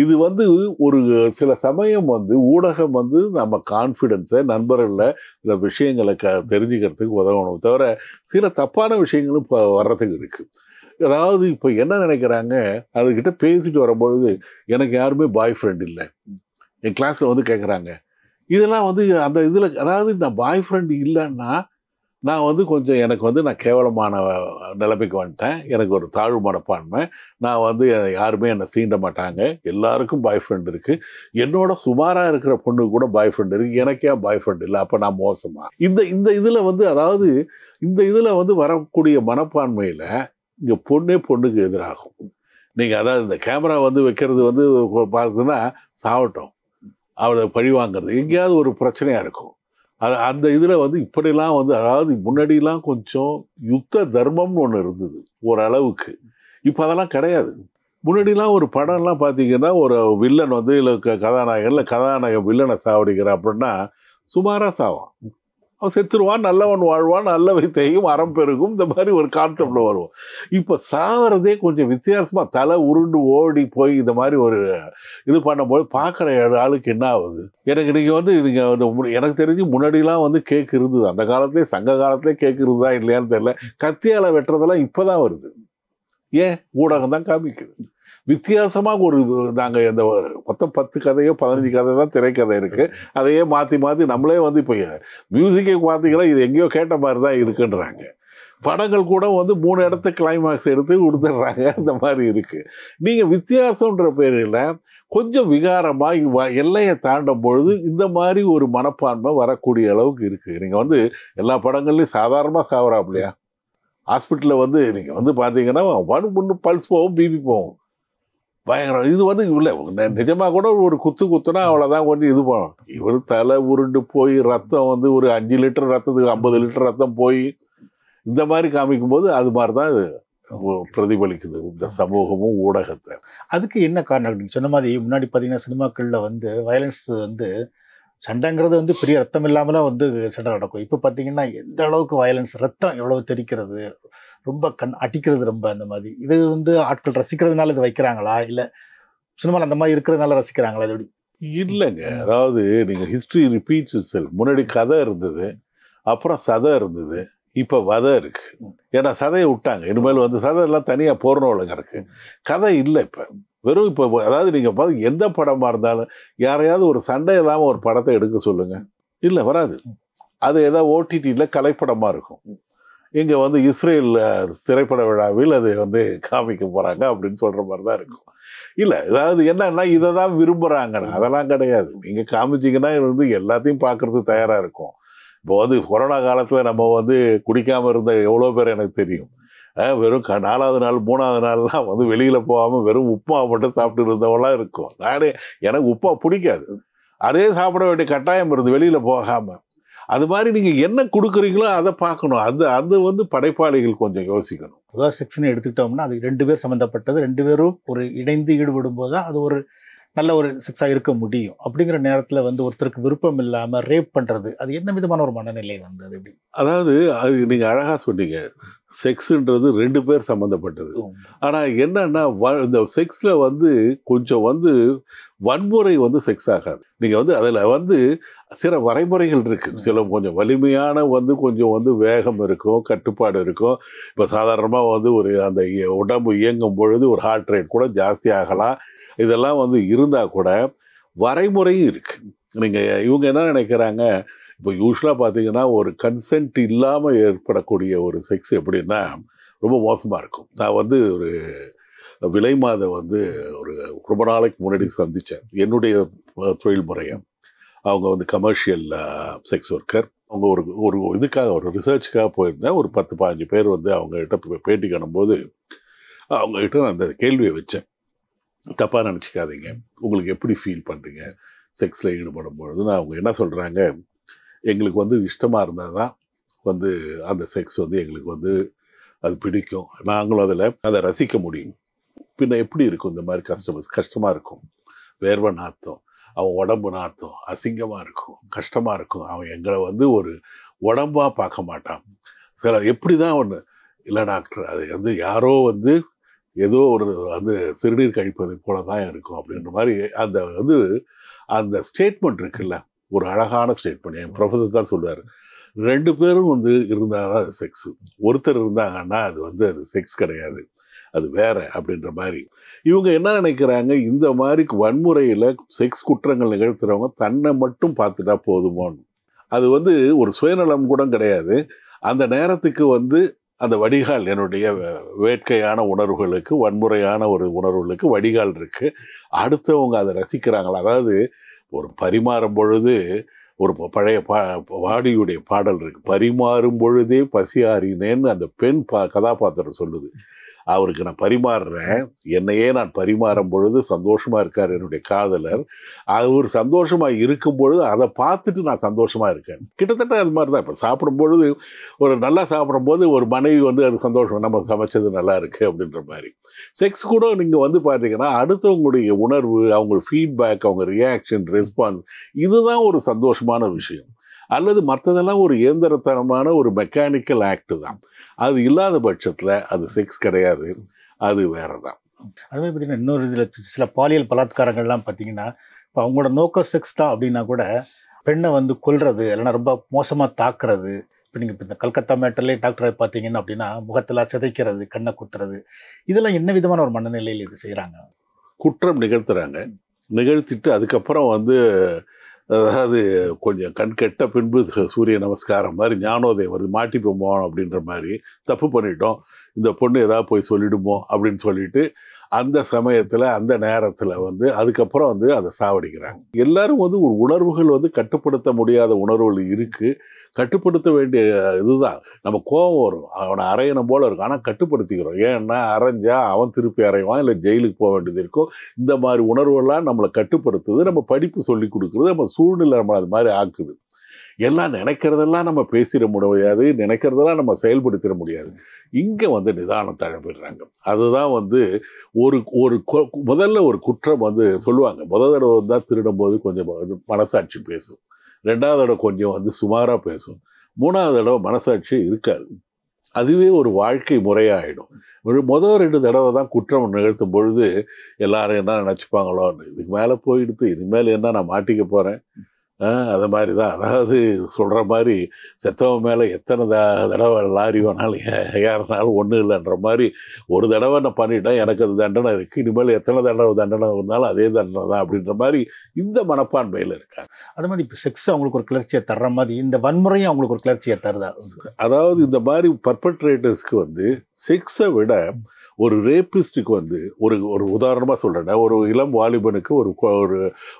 இது வந்து ஒரு சில சமயம் வந்து ஊடகம் வந்து நம்ம கான்ஃபிடென்ஸை, நண்பர்களில் இந்த விஷயங்களை தெரிஞ்சுக்கிறதுக்கு உதவணும். தவிர சில தப்பான விஷயங்களும் இப்போ வர்றதுக்கு இருக்குது. அதாவது இப்போ என்ன நினைக்கிறாங்க, அதுக்கிட்ட பேசிட்டு வரும்பொழுது எனக்கு யாருமே பாய் ஃப்ரெண்ட் இல்லை, என் கிளாஸில் வந்து கேட்குறாங்க. இதெல்லாம் வந்து அந்த இதில், அதாவது நான் பாய் ஃப்ரெண்ட் இல்லைன்னா நான் வந்து கொஞ்சம் எனக்கு வந்து நான் கேவலமான நிலைமைக்கு வந்துட்டேன். எனக்கு ஒரு தாழ்வு மனப்பான்மை. நான் வந்து யாருமே என்னை சீண்ட மாட்டாங்க. எல்லாருக்கும் பாய் ஃப்ரெண்ட் இருக்கு. என்னோட சுமாரா இருக்கிற பொண்ணுக்கு கூட பாய் ஃப்ரெண்ட் இருக்கு. எனக்கு ஏன் பாய் ஃப்ரெண்ட் இல்ல? அப்ப நான் மோசமா? இந்த இந்த இதுல வந்து அதாவது இந்த இதுல வந்து வரக்கூடிய மனப்பான்மையில இங்க பொண்ணே பொண்ணுக்கு எதிராகும். நீங்க அதாவது இந்த கேமரா வந்து வைக்கிறது வந்து பார்த்தீங்கன்னா சாவட்டும். அவளை பழி வாங்குறது எங்கேயாவது ஒரு பிரச்சனையா இருக்கும். அந்த இதுல வந்து இப்படிலாம் வந்து அதாவது முன்னாடிலாம் கொஞ்சம் யுத்த தர்மம்னு ஒண்ணு இருந்தது ஓரளவுக்கு. இப்ப அதெல்லாம் கிடையாது. முன்னாடிலாம் ஒரு படம்லாம் பார்த்தீங்கன்னா, ஒரு வில்லன் வந்து இல்ல கதாநாயகன் இல்ல கதாநாயகன் வில்லனை சாவடிக்கிறான் அப்படின்னா, சுமாரா சாவான். அவன் செத்துருவான், நல்லவன் வாழ்வான், நல்லவை தேயும் அறம் பெருகும், இந்த மாதிரி ஒரு கான்செப்ட்ல வருவோம். இப்ப சாவறதே கொஞ்சம் வித்தியாசமா தலை உருண்டு ஓடி போய் இந்த மாதிரி ஒரு இது பண்ணும்போது பார்க்குற ஆளுக்கு என்ன ஆகுது? எனக்கு நீங்க வந்து எனக்கு தெரிஞ்சு முன்னாடிலாம் வந்து கேக் இருந்தது. அந்த காலத்திலே சங்க காலத்திலே கேக் இருந்ததா இல்லையான்னு தெரியல. கத்தியால வெட்டுறதெல்லாம் இப்பதான் வருது. ஏன்? ஊடகம் தான் காமிக்குது. வித்தியாசமா ஒரு நாங்க இந்த மொத்தம் 10 கதையோ 15 கதை தான் திரைக்கதை இருக்கு. அதையே மாத்தி மாத்தி நம்மளே வந்து இப்போ மியூசிக்கை பார்த்தீங்கன்னா இது எங்கேயோ கேட்ட மாதிரி தான் இருக்குன்றாங்க. படங்கள் கூட வந்து 3 இடத்த கிளைமாக்ஸ் எடுத்து கொடுத்துட்றாங்க. இந்த மாதிரி இருக்கு. நீங்க வித்தியாசம்ன்ற பேரில் கொஞ்சம் விகாரமா எல்லையை தாண்டும் பொழுது இந்த மாதிரி ஒரு மனப்பான்மை வரக்கூடிய அளவுக்கு இருக்கு. நீங்க வந்து எல்லா படங்கள்லயும் சாதாரணமா சாவறாப்லையா? ஹாஸ்பிட்டலில் வந்து நீங்க வந்து பார்த்தீங்கன்னா முன்னு பல்ஸ் போகும், பிபி போகும். பயங்கரம். இது வந்து இல்லை நிஜமா கூட ஒரு குத்துனா அவ்வளோதான் கொண்டு இது பண்ணும். இவர் தலை உருண்டு போய் ரத்தம் வந்து ஒரு 5 லிட்டர் ரத்தத்துக்கு 50 லிட்டர் ரத்தம் போய் இந்த மாதிரி காமிக்கும் போது அது மாதிரி தான் இது பிரதிபலிக்குது இந்த சமூகமும் ஊடகத்தை. அதுக்கு என்ன காரணம் அப்படின்னு சொன்ன மாதிரி முன்னாடி பார்த்தீங்கன்னா சினிமாக்கள்ல வந்து வயலன்ஸ் வந்து சண்டைங்கிறது வந்து பெரிய ரத்தம் இல்லாமலாம் வந்து சண்டை நடக்கும். இப்போ பார்த்தீங்கன்னா எந்த அளவுக்கு வயலன்ஸ் ரத்தம் எவ்வளவு தெரிக்கிறது, ரொம்ப அடிக்கிறது, ரொம்ப அந்த மாதிரி. இது வந்து ஆட்கள் ரசிக்கிறதுனால இது வைக்கிறாங்களா, இல்ல சினிமாவில் அந்த மாதிரி இருக்கிறதுனால ரசிக்கிறாங்களா? இது எப்படி? இல்லைங்க, அதாவது நீங்க ஹிஸ்டரி ரிப்பீட்ஸ் இட்செல்ஃப். முன்னாடி கதை இருந்தது, அப்புறம் சதை இருந்தது, இப்ப வதை இருக்கு. ஏன்னா சதையை விட்டாங்க. இனிமேல் வந்து சதை எல்லாம் தனியா போர்னோ உலகம் இருக்கு. கதை இல்லை இப்ப. வெறும் இப்போ அதாவது நீங்க பார்த்து எந்த படமா இருந்தாலும் யாரையாவது ஒரு சண்டை இல்லாம ஒரு படத்தை எடுக்க சொல்லுங்க, இல்ல வராது. அது ஏதாவது ஓடிடியில் கலைப்படமா இருக்கும். இங்க வந்து இஸ்ரேல் திரைப்பட விழாவில் அதை வந்து காமிக்க போறாங்க அப்படின்னு சொல்ற மாதிரி தான் இருக்கும். இல்ல ஏதாவது என்னன்னா இதை தான் விரும்புறாங்கன்னு அதெல்லாம் கிடையாது. நீங்க காமிச்சிங்கன்னா இது வந்து எல்லாத்தையும் பார்க்கறது தயாரா இருக்கும். இப்போ வந்து கொரோனா காலத்துல நம்ம வந்து குடிக்காம இருந்த எவ்வளோ பேர் எனக்கு தெரியும். வெறும் 4வது நாள் 3வது நாள்லாம் வந்து வெளியில போகாம வெறும் உப்புமா மட்டும் சாப்பிட்டு இருந்தவங்களாம் இருக்கும். நானே எனக்கு உப்புமா பிடிக்காது, அதே சாப்பிட வேண்டிய கட்டாயம் இருந்து வெளியில போகாம. அது மாதிரி நீங்க என்ன கொடுக்குறீங்களோ அதை பார்க்கணும். அது வந்து படைப்பாளிகள் கொஞ்சம் யோசிக்கணும். பொதுவாக செக்ஸ்ன்னு எடுத்துக்கிட்டோம்னா அது 2 பேர் சம்மந்தப்பட்டது, 2 பேரும் ஒரு இணைந்து ஈடுபடும் போது தான் அது ஒரு நல்ல ஒரு செக்ஸாக இருக்க முடியும். அப்படிங்கிற நேரத்தில் வந்து ஒருத்தருக்கு விருப்பம் இல்லாமல் ரேப் பண்ணுறது, அது என்ன விதமான ஒரு மனநிலை வந்து அது எப்படி? அதாவது அது நீங்கள் அழகாக சொன்னீங்க, செக்ஸுன்றது 2 பேர் சம்மந்தப்பட்டது. ஆனால் என்னன்னா இந்த செக்ஸில் வந்து கொஞ்சம் வந்து வன்முறை வந்து செக்ஸ் ஆகாது. நீங்கள் வந்து அதில் வந்து சில வரைமுறைகள் இருக்கு. சில கொஞ்சம் வலிமையான வந்து கொஞ்சம் வந்து வேகம் இருக்கும், கட்டுப்பாடு இருக்கும். இப்போ சாதாரணமாக வந்து ஒரு அந்த உடம்பு இயங்கும் பொழுது ஒரு ஹார்ட் ரேட் கூட ஜாஸ்தி ஆகலாம். இதெல்லாம் வந்து இருந்தால் கூட வரைமுறையும் இருக்கு. நீங்கள் இவங்க என்ன நினைக்கிறாங்க, இப்போ யூஸ்வலாக பார்த்தீங்கன்னா ஒரு கன்சென்ட் இல்லாமல் ஏற்படக்கூடிய ஒரு செக்ஸ் எப்படின்னா ரொம்ப மோசமாக இருக்கும். நான் வந்து ஒரு விலை மாத வந்து ஒரு ரொம்ப நாளைக்கு முன்னாடி சந்தித்தேன். என்னுடைய தொழில் முறையை அவங்க வந்து கமர்ஷியல் செக்ஸ் ஒர்க்கர். அவங்க ஒரு இதுக்காக ஒரு ரிசர்ச்சுக்காக போயிருந்தேன். ஒரு 10-15 பேர் வந்து அவங்ககிட்ட பேட்டி காணும்போது அவங்ககிட்ட நான் அந்த கேள்வியை வச்சேன். தப்பாக நினச்சிக்காதீங்க, உங்களுக்கு எப்படி ஃபீல் பண்ணுறீங்க செக்ஸில் ஈடுபடும் பொழுதுன்னு. அவங்க என்ன சொல்கிறாங்க, எங்களுக்கு வந்து இஷ்டமாக இருந்தால் தான் வந்து அந்த செக்ஸ் வந்து எங்களுக்கு வந்து அது பிடிக்கும், நாங்களும் அதை ரசிக்க முடியும். பின்ன எப்படி இருக்கும் இந்த மாதிரி கஷ்டமாக இருக்கும், வேர்வை நாத்தம், அவன் உடம்பு நாத்தம், அசிங்கமாக இருக்கும், கஷ்டமாக இருக்கும். அவன் எங்களை வந்து ஒரு உடம்பாக பார்க்க மாட்டான். சில எப்படி தான் ஒன்று இல்லை டாக்டர், அது வந்து யாரோ வந்து ஏதோ ஒரு வந்து சிறுநீர் கழிப்பது போல தான் இருக்கும் அப்படின்ற மாதிரி அந்த வந்து அந்த ஸ்டேட்மெண்ட் இருக்குல்ல, ஒரு அழகான ஸ்டேட்மெண்ட். என் ப்ரொஃபஸர் தான் சொல்லுவார், 2 பேரும் வந்து இருந்தால் தான் அது செக்ஸு, ஒருத்தர் இருந்தாங்கன்னா அது வந்து அது செக்ஸ் கிடையாது, அது வேற அப்படின்ற மாதிரி. இவங்க என்ன நினைக்கிறாங்க, இந்த மாதிரி வன்முறையில் செக்ஸ் குற்றங்கள் நிகழ்த்துறவங்க தன்னை மட்டும் பார்த்துட்டா போதுமோன்னு. அது வந்து ஒரு சுயநலம் கூட கிடையாது. அந்த நேரத்துக்கு வந்து அந்த வடிகால் என்னுடைய வேட்கையான உணர்வுகளுக்கு, வன்முறையான ஒரு உணர்வுகளுக்கு வடிகால் இருக்கு. அடுத்தவங்க அதை ரசிக்கிறாங்களா? அதாவது ஒரு பரிமாறும் பொழுது ஒரு பழைய வாடியுடைய பாடல் இருக்கு. பரிமாறும் பொழுதே பசியாறினேன்னு அந்த பெண் கதாபாத்திரம் சொல்லுது. அவருக்கு நான் பரிமாறுறேன், என்னையே நான் பரிமாறும் பொழுது சந்தோஷமா இருக்காரு என்னுடைய காதலர். அவர் சந்தோஷமா இருக்கும் பொழுது அதை பார்த்துட்டு நான் சந்தோஷமா இருக்கேன். கிட்டத்தட்ட அது மாதிரி தான். இப்போ சாப்பிடும் பொழுது ஒரு நல்லா சாப்பிடும்போது ஒரு மனைவி வந்து அது சந்தோஷம், நம்ம சமைச்சது நல்லா இருக்கு அப்படின்ற மாதிரி. செக்ஸ் கூட நீங்க வந்து பார்த்தீங்கன்னா அடுத்தவங்களுடைய உணர்வு, அவங்க ஃபீட்பேக், அவங்க ரியாக்ஷன், ரெஸ்பான்ஸ், இதுதான் ஒரு சந்தோஷமான விஷயம். அல்லது மற்றதெல்லாம் ஒரு இயந்திரத்தனமான ஒரு மெக்கானிக்கல் ஆக்ட் தான். அது இல்லாத பட்சத்தில் அது செக்ஸ் கிடையாது, அது வேற தான். அதுமாதிரி பார்த்தீங்கன்னா இன்னொரு சில பாலியல் பலாத்காரங்கள்லாம் பார்த்தீங்கன்னா இப்போ அவங்களோட நோக்கம் செக்ஸ் தான் அப்படின்னா கூட பெண்ணை வந்து கொல்றது இல்லைன்னா ரொம்ப மோசமாக தாக்குறது. இப்போ நீங்கள் இப்போ இந்த கல்கத்தா மேட்டர்லேயே டாக்டரை பார்த்தீங்கன்னா அப்படின்னா முகத்தில் சிதைக்கிறது, கண்ணை குத்துறது, இதெல்லாம் என்ன விதமான ஒரு மனநிலையில் இது செய்கிறாங்க? குற்றம் நிகழ்த்துறாங்க, நிகழ்த்திட்டு அதுக்கப்புறம் வந்து அதாவது கொஞ்சம் கண் கெட்ட பின்பு சூரிய நமஸ்காரம் மாதிரி ஞானோதயம் வருது, மாட்டிப்போமோ அப்படின்ற மாதிரி, தப்பு பண்ணிட்டோம், இந்த பொண்ணு ஏதாவது போய் சொல்லிடுமோ அப்படின்னு சொல்லிட்டு அந்த சமயத்தில் அந்த நேரத்தில் வந்து அதுக்கப்புறம் வந்து அதை சாவடிக்கிறாங்க. எல்லாரும் வந்து ஒரு உணர்வுகள் வந்து கட்டுப்படுத்த முடியாத உணர்வுகள் இருக்குது, கட்டுப்படுத்த வேண்டிய இதுதான். நம்ம கோபம் வரும், அவனை அரையணும் போல இருக்கும், ஆனால் கட்டுப்படுத்திக்கிறோம். ஏன்னா அரைஞ்சா அவன் திருப்பி அரைவான், இல்லை ஜெயிலுக்கு போக வேண்டியது இருக்கும். இந்த மாதிரி உணர்வுகள்லாம் நம்மளை கட்டுப்படுத்துது. நம்ம படிப்பு சொல்லி கொடுக்குறது, நம்ம சூழ்நிலை நம்மளை அது மாதிரி ஆக்குது. எல்லாம் நினைக்கிறதெல்லாம் நம்ம பேசிட முடியாது, நினைக்கிறதெல்லாம் நம்ம செயல்படுத்திட முடியாது. இங்கே வந்து நிதானம் தழப்பிடுறாங்க. அதுதான் வந்து ஒரு ஒரு முதல்ல ஒரு குற்றம் வந்து சொல்லுவாங்க, முதல் தடவை தான் திருடும் போது கொஞ்சம் மனசாட்சி பேசும், ரெண்டாவது தடவை கொஞ்சம் வந்து சுமாராக பேசும், மூணாவது தடவை மனசாட்சி இருக்காது. அதுவே ஒரு வாழ்க்கை முறையாயிடும். முதல் 2 தடவை தான் குற்றம் நிகழ்த்தும் பொழுது எல்லாரும் என்ன நினச்சிப்பாங்களோ, இதுக்கு மேலே போயிடுத்து, இனிமேல் என்ன நான் மாட்டிக்க போகிறேன், அது மாதிரி தான். அதாவது சொல்கிற மாதிரி செத்தவன் மேலே எத்தனை தடவை லாரி வேணாலும் ஏறினாலும் ஒன்றும் இல்லைன்ற மாதிரி, ஒரு தடவை நான் பண்ணிட்டேன், எனக்கு அது தண்டனை இருக்குது, இனிமேல் எத்தனை தடவை தண்டனை இருந்தாலும் அதே தண்டனை தான் அப்படின்ற மாதிரி இந்த மனப்பான்மையில் இருக்காங்க. அது மாதிரி இப்போ செக்ஸ் அவங்களுக்கு ஒரு கிளர்ச்சியை தர்ற மாதிரி இந்த வன்முறையும் அவங்களுக்கு ஒரு கிளர்ச்சியை தருதா? அதாவது இந்த மாதிரி பர்பட்ரேட்டர்ஸ்க்கு வந்து செக்ஸை விட ஒரு ரேபிஸ்டுக்கு வந்து ஒரு உதாரணமாக சொல்கிறேன்னா, ஒரு இளம் வாலிபனுக்கு ஒரு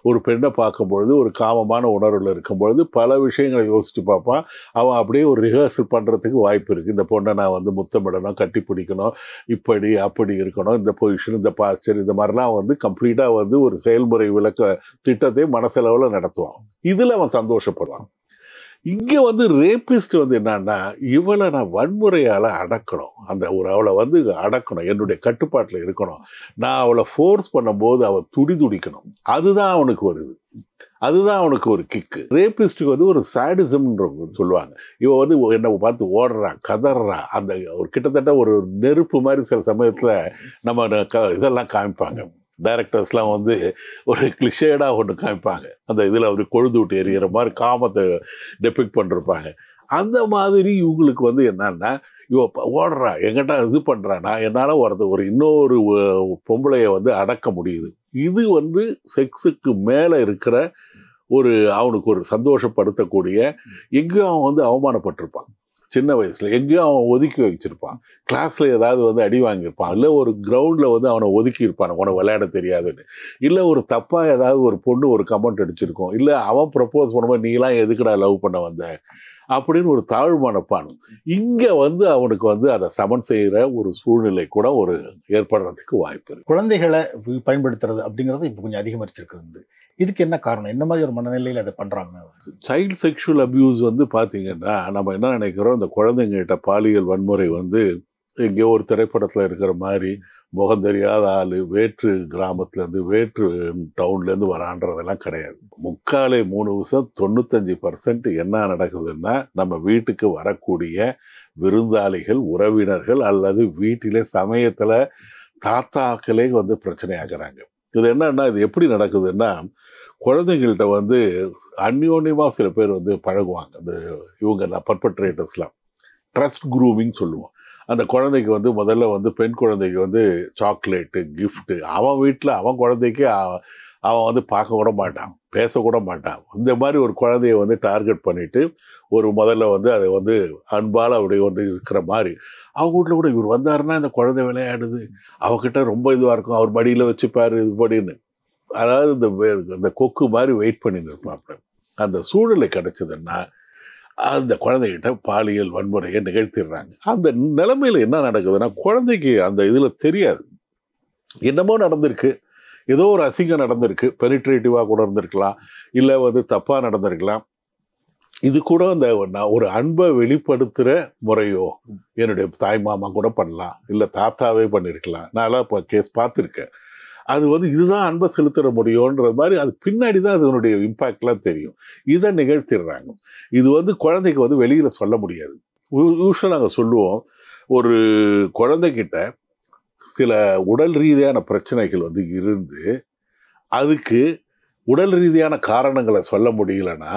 ஒரு பெண்ணை பார்க்கும்பொழுது ஒரு காமமான உணர்வில் இருக்கும்பொழுது பல விஷயங்களை யோசித்து பார்ப்பான். அவன் அப்படியே ஒரு ரிஹர்சல் பண்ணுறதுக்கு வாய்ப்பு இருக்குது. இந்த பொண்ணை நான் வந்து முத்தமிடணும், கட்டி பிடிக்கணும், இப்படி அப்படி இருக்கணும், இந்த பொசிஷன், இந்த பாஸ்டர், இந்த மாதிரிலாம் வந்து கம்ப்ளீட்டாக வந்து ஒரு செயல்முறை விளக்க திட்டத்தை மனசளவில் நடத்துவான். இதில் அவன் சந்தோஷப்படுவான். இங்கே வந்து ரேபிஸ்ட் வந்து என்னன்னா, இவளை நான் வன்முறையால் அடக்கணும், அந்த ஒரு அவளை வந்து அடக்கணும், என்னுடைய கட்டுப்பாட்டில் இருக்கணும், நான் அவளை ஃபோர்ஸ் பண்ணும்போது அவள் துடிக்கணும், அதுதான் அவனுக்கு வருது, அதுதான் அவனுக்கு ஒரு கிக்கு. ரேபிஸ்டுக்கு வந்து ஒரு சாடிசம்ன்ற சொல்லுவாங்க. இவன் வந்து என்னை பார்த்து ஓடுறான், கதறான், அந்த ஒரு கிட்டத்தட்ட ஒரு நெருப்பு மாதிரி சில சமயத்தில் நம்ம இதெல்லாம் காமிப்பாங்க. டைரக்டர்ஸ்லாம் வந்து ஒரு கிளிஷேடாக ஒன்று காமிப்பாங்க, அந்த இதில் அவர் கொழுந்து விட்டு எறிகிற மாதிரி காமத்தை டெபிக்ட் பண்ணிருப்பாங்க. அந்த மாதிரி இவங்களுக்கு வந்து என்னன்னா, இவ ஓடுறா, எங்கிட்ட இது பண்ணுறான்னா, என்னால் ஒரு இன்னொரு பொம்பளையை வந்து அடக்க முடியுது. இது வந்து செக்ஸுக்கு மேலே இருக்கிற ஒரு அவனுக்கு ஒரு சந்தோஷப்படுத்தக்கூடிய, எங்கேயும் அவன் வந்து அவமானப்பட்டிருப்பான் சின்ன வயசுல, எங்கேயும் அவன் ஒதுக்கி வச்சிருப்பான், கிளாஸ்ல ஏதாவது வந்து அடி வாங்கியிருப்பான், இல்லை ஒரு கிரவுண்டில் வந்து அவனை ஒதுக்கி இருப்பான், உனக்கு விளையாட தெரியாதுன்னு, இல்லை ஒரு தப்பாக ஏதாவது ஒரு பொண்ணு ஒரு கமெண்ட் அடிச்சிருக்கோம், இல்லை அவன் ப்ரப்போஸ் பண்ணும்போது நீலாம் எதுக்குடா லவ் பண்ண வந்த அப்படின்னு ஒரு தாழ்மனப்பான். இங்கே வந்து அவனுக்கு வந்து அதை சமன் செய்கிற ஒரு சூழ்நிலை கூட ஒரு ஏற்படுறதுக்கு வாய்ப்பு இருக்கு. குழந்தைகளை பயன்படுத்துறது அப்படிங்கிறது இப்போ கொஞ்சம் அதிகரிச்சிருக்கு. இதுக்கு என்ன காரணம்? என்ன மாதிரி ஒரு மனநிலையில் அதை பண்ணுறாங்க? சைல்டு செக்ஷுவல் அபியூஸ் வந்து பார்த்தீங்கன்னா, நம்ம என்ன நினைக்கிறோம், இந்த குழந்தைங்ககிட்ட பாலியல் வன்முறை வந்து எங்கேயோ ஒரு திரைப்படத்தில் இருக்கிற மாதிரி முகம் தெரியாத ஆள் வேற்று கிராமத்துலேருந்து வேற்று டவுன்லேருந்து வரான்றதெல்லாம் கிடையாது. 3/4 95% என்ன நடக்குதுன்னா, நம்ம வீட்டுக்கு வரக்கூடிய விருந்தாளிகள், உறவினர்கள் அல்லது வீட்டிலே சமயத்தில் தாத்தாக்களே வந்து பிரச்சனை ஆகுறாங்க. இது என்னன்னா, இது எப்படி நடக்குதுன்னா, குழந்தைங்கள்ட்ட வந்து அந்யோன்யமாக சில பேர் வந்து பழகுவாங்க. அந்த இவங்க பர்பட்ரேட்டர்ஸ்லாம் ட்ரஸ்ட் குரூமிங் சொல்லுவோம். அந்த குழந்தைக்கு வந்து முதல்ல வந்து பெண் குழந்தைக்கு வந்து சாக்லேட்டு, கிஃப்ட்டு, அவன் வீட்டில் அவன் குழந்தைக்கு அவன் வந்து பார்க்க விட மாட்டான். பேசக்கூட மாட்டான். இந்த மாதிரி ஒரு குழந்தைய வந்து டார்கெட் பண்ணிட்டு ஒரு முதல்ல வந்து அதை வந்து அன்பால் அப்படி வந்து இருக்கிற மாதிரி அவங்க வீட்டில் கூட இவர் வந்தாருன்னா இந்த குழந்தை விளையாடுது, அவகிட்ட ரொம்ப இதுவாக இருக்கும், அவர் மடியில் வச்சுப்பாரு இது படின்னு. அதாவது இந்த கொக்கு மாதிரி வெயிட் பண்ணிட்டு இருப்பாப்ல. அந்த சூழ்நிலை கிடைச்சதுன்னா அந்த குழந்தைகிட்ட பாலியல் வன்முறையை நிகழ்த்திடுறாங்க. அந்த நிலைமையில என்ன நடக்குதுன்னா குழந்தைக்கு அந்த இதுல தெரியாது, என்னமோ நடந்திருக்கு, ஏதோ ஒரு அசிங்கம் நடந்திருக்கு, பெனிட்ரேட்டிவா கூட இருந்திருக்கலாம், இல்லை வந்து தப்பா நடந்திருக்கலாம். இது கூட அந்த ஒரு அன்பை வெளிப்படுத்துற முறையோ என்னுடைய தாய் மாமா கூட பண்ணலாம், இல்லை தாத்தாவே பண்ணியிருக்கலாம். நான் இப்போ கேஸ் பார்த்துருக்கேன். அது வந்து இதுதான் அன்பை செலுத்திட முடியும்ன்றது மாதிரி அது பின்னாடி தான் அதனுடைய இம்பாக்ட்லாம் தெரியும். இதை நிகழ்த்திடுறாங்க. இது வந்து குழந்தைக்கு வந்து வெளியில சொல்ல முடியாது. யூஸ்வலாக நாங்கள் சொல்லுவோம், ஒரு குழந்தைகிட்ட சில உடல் ரீதியான பிரச்சனைகள் வந்து இருந்து அதுக்கு உடல் ரீதியான காரணங்களை சொல்ல முடியலன்னா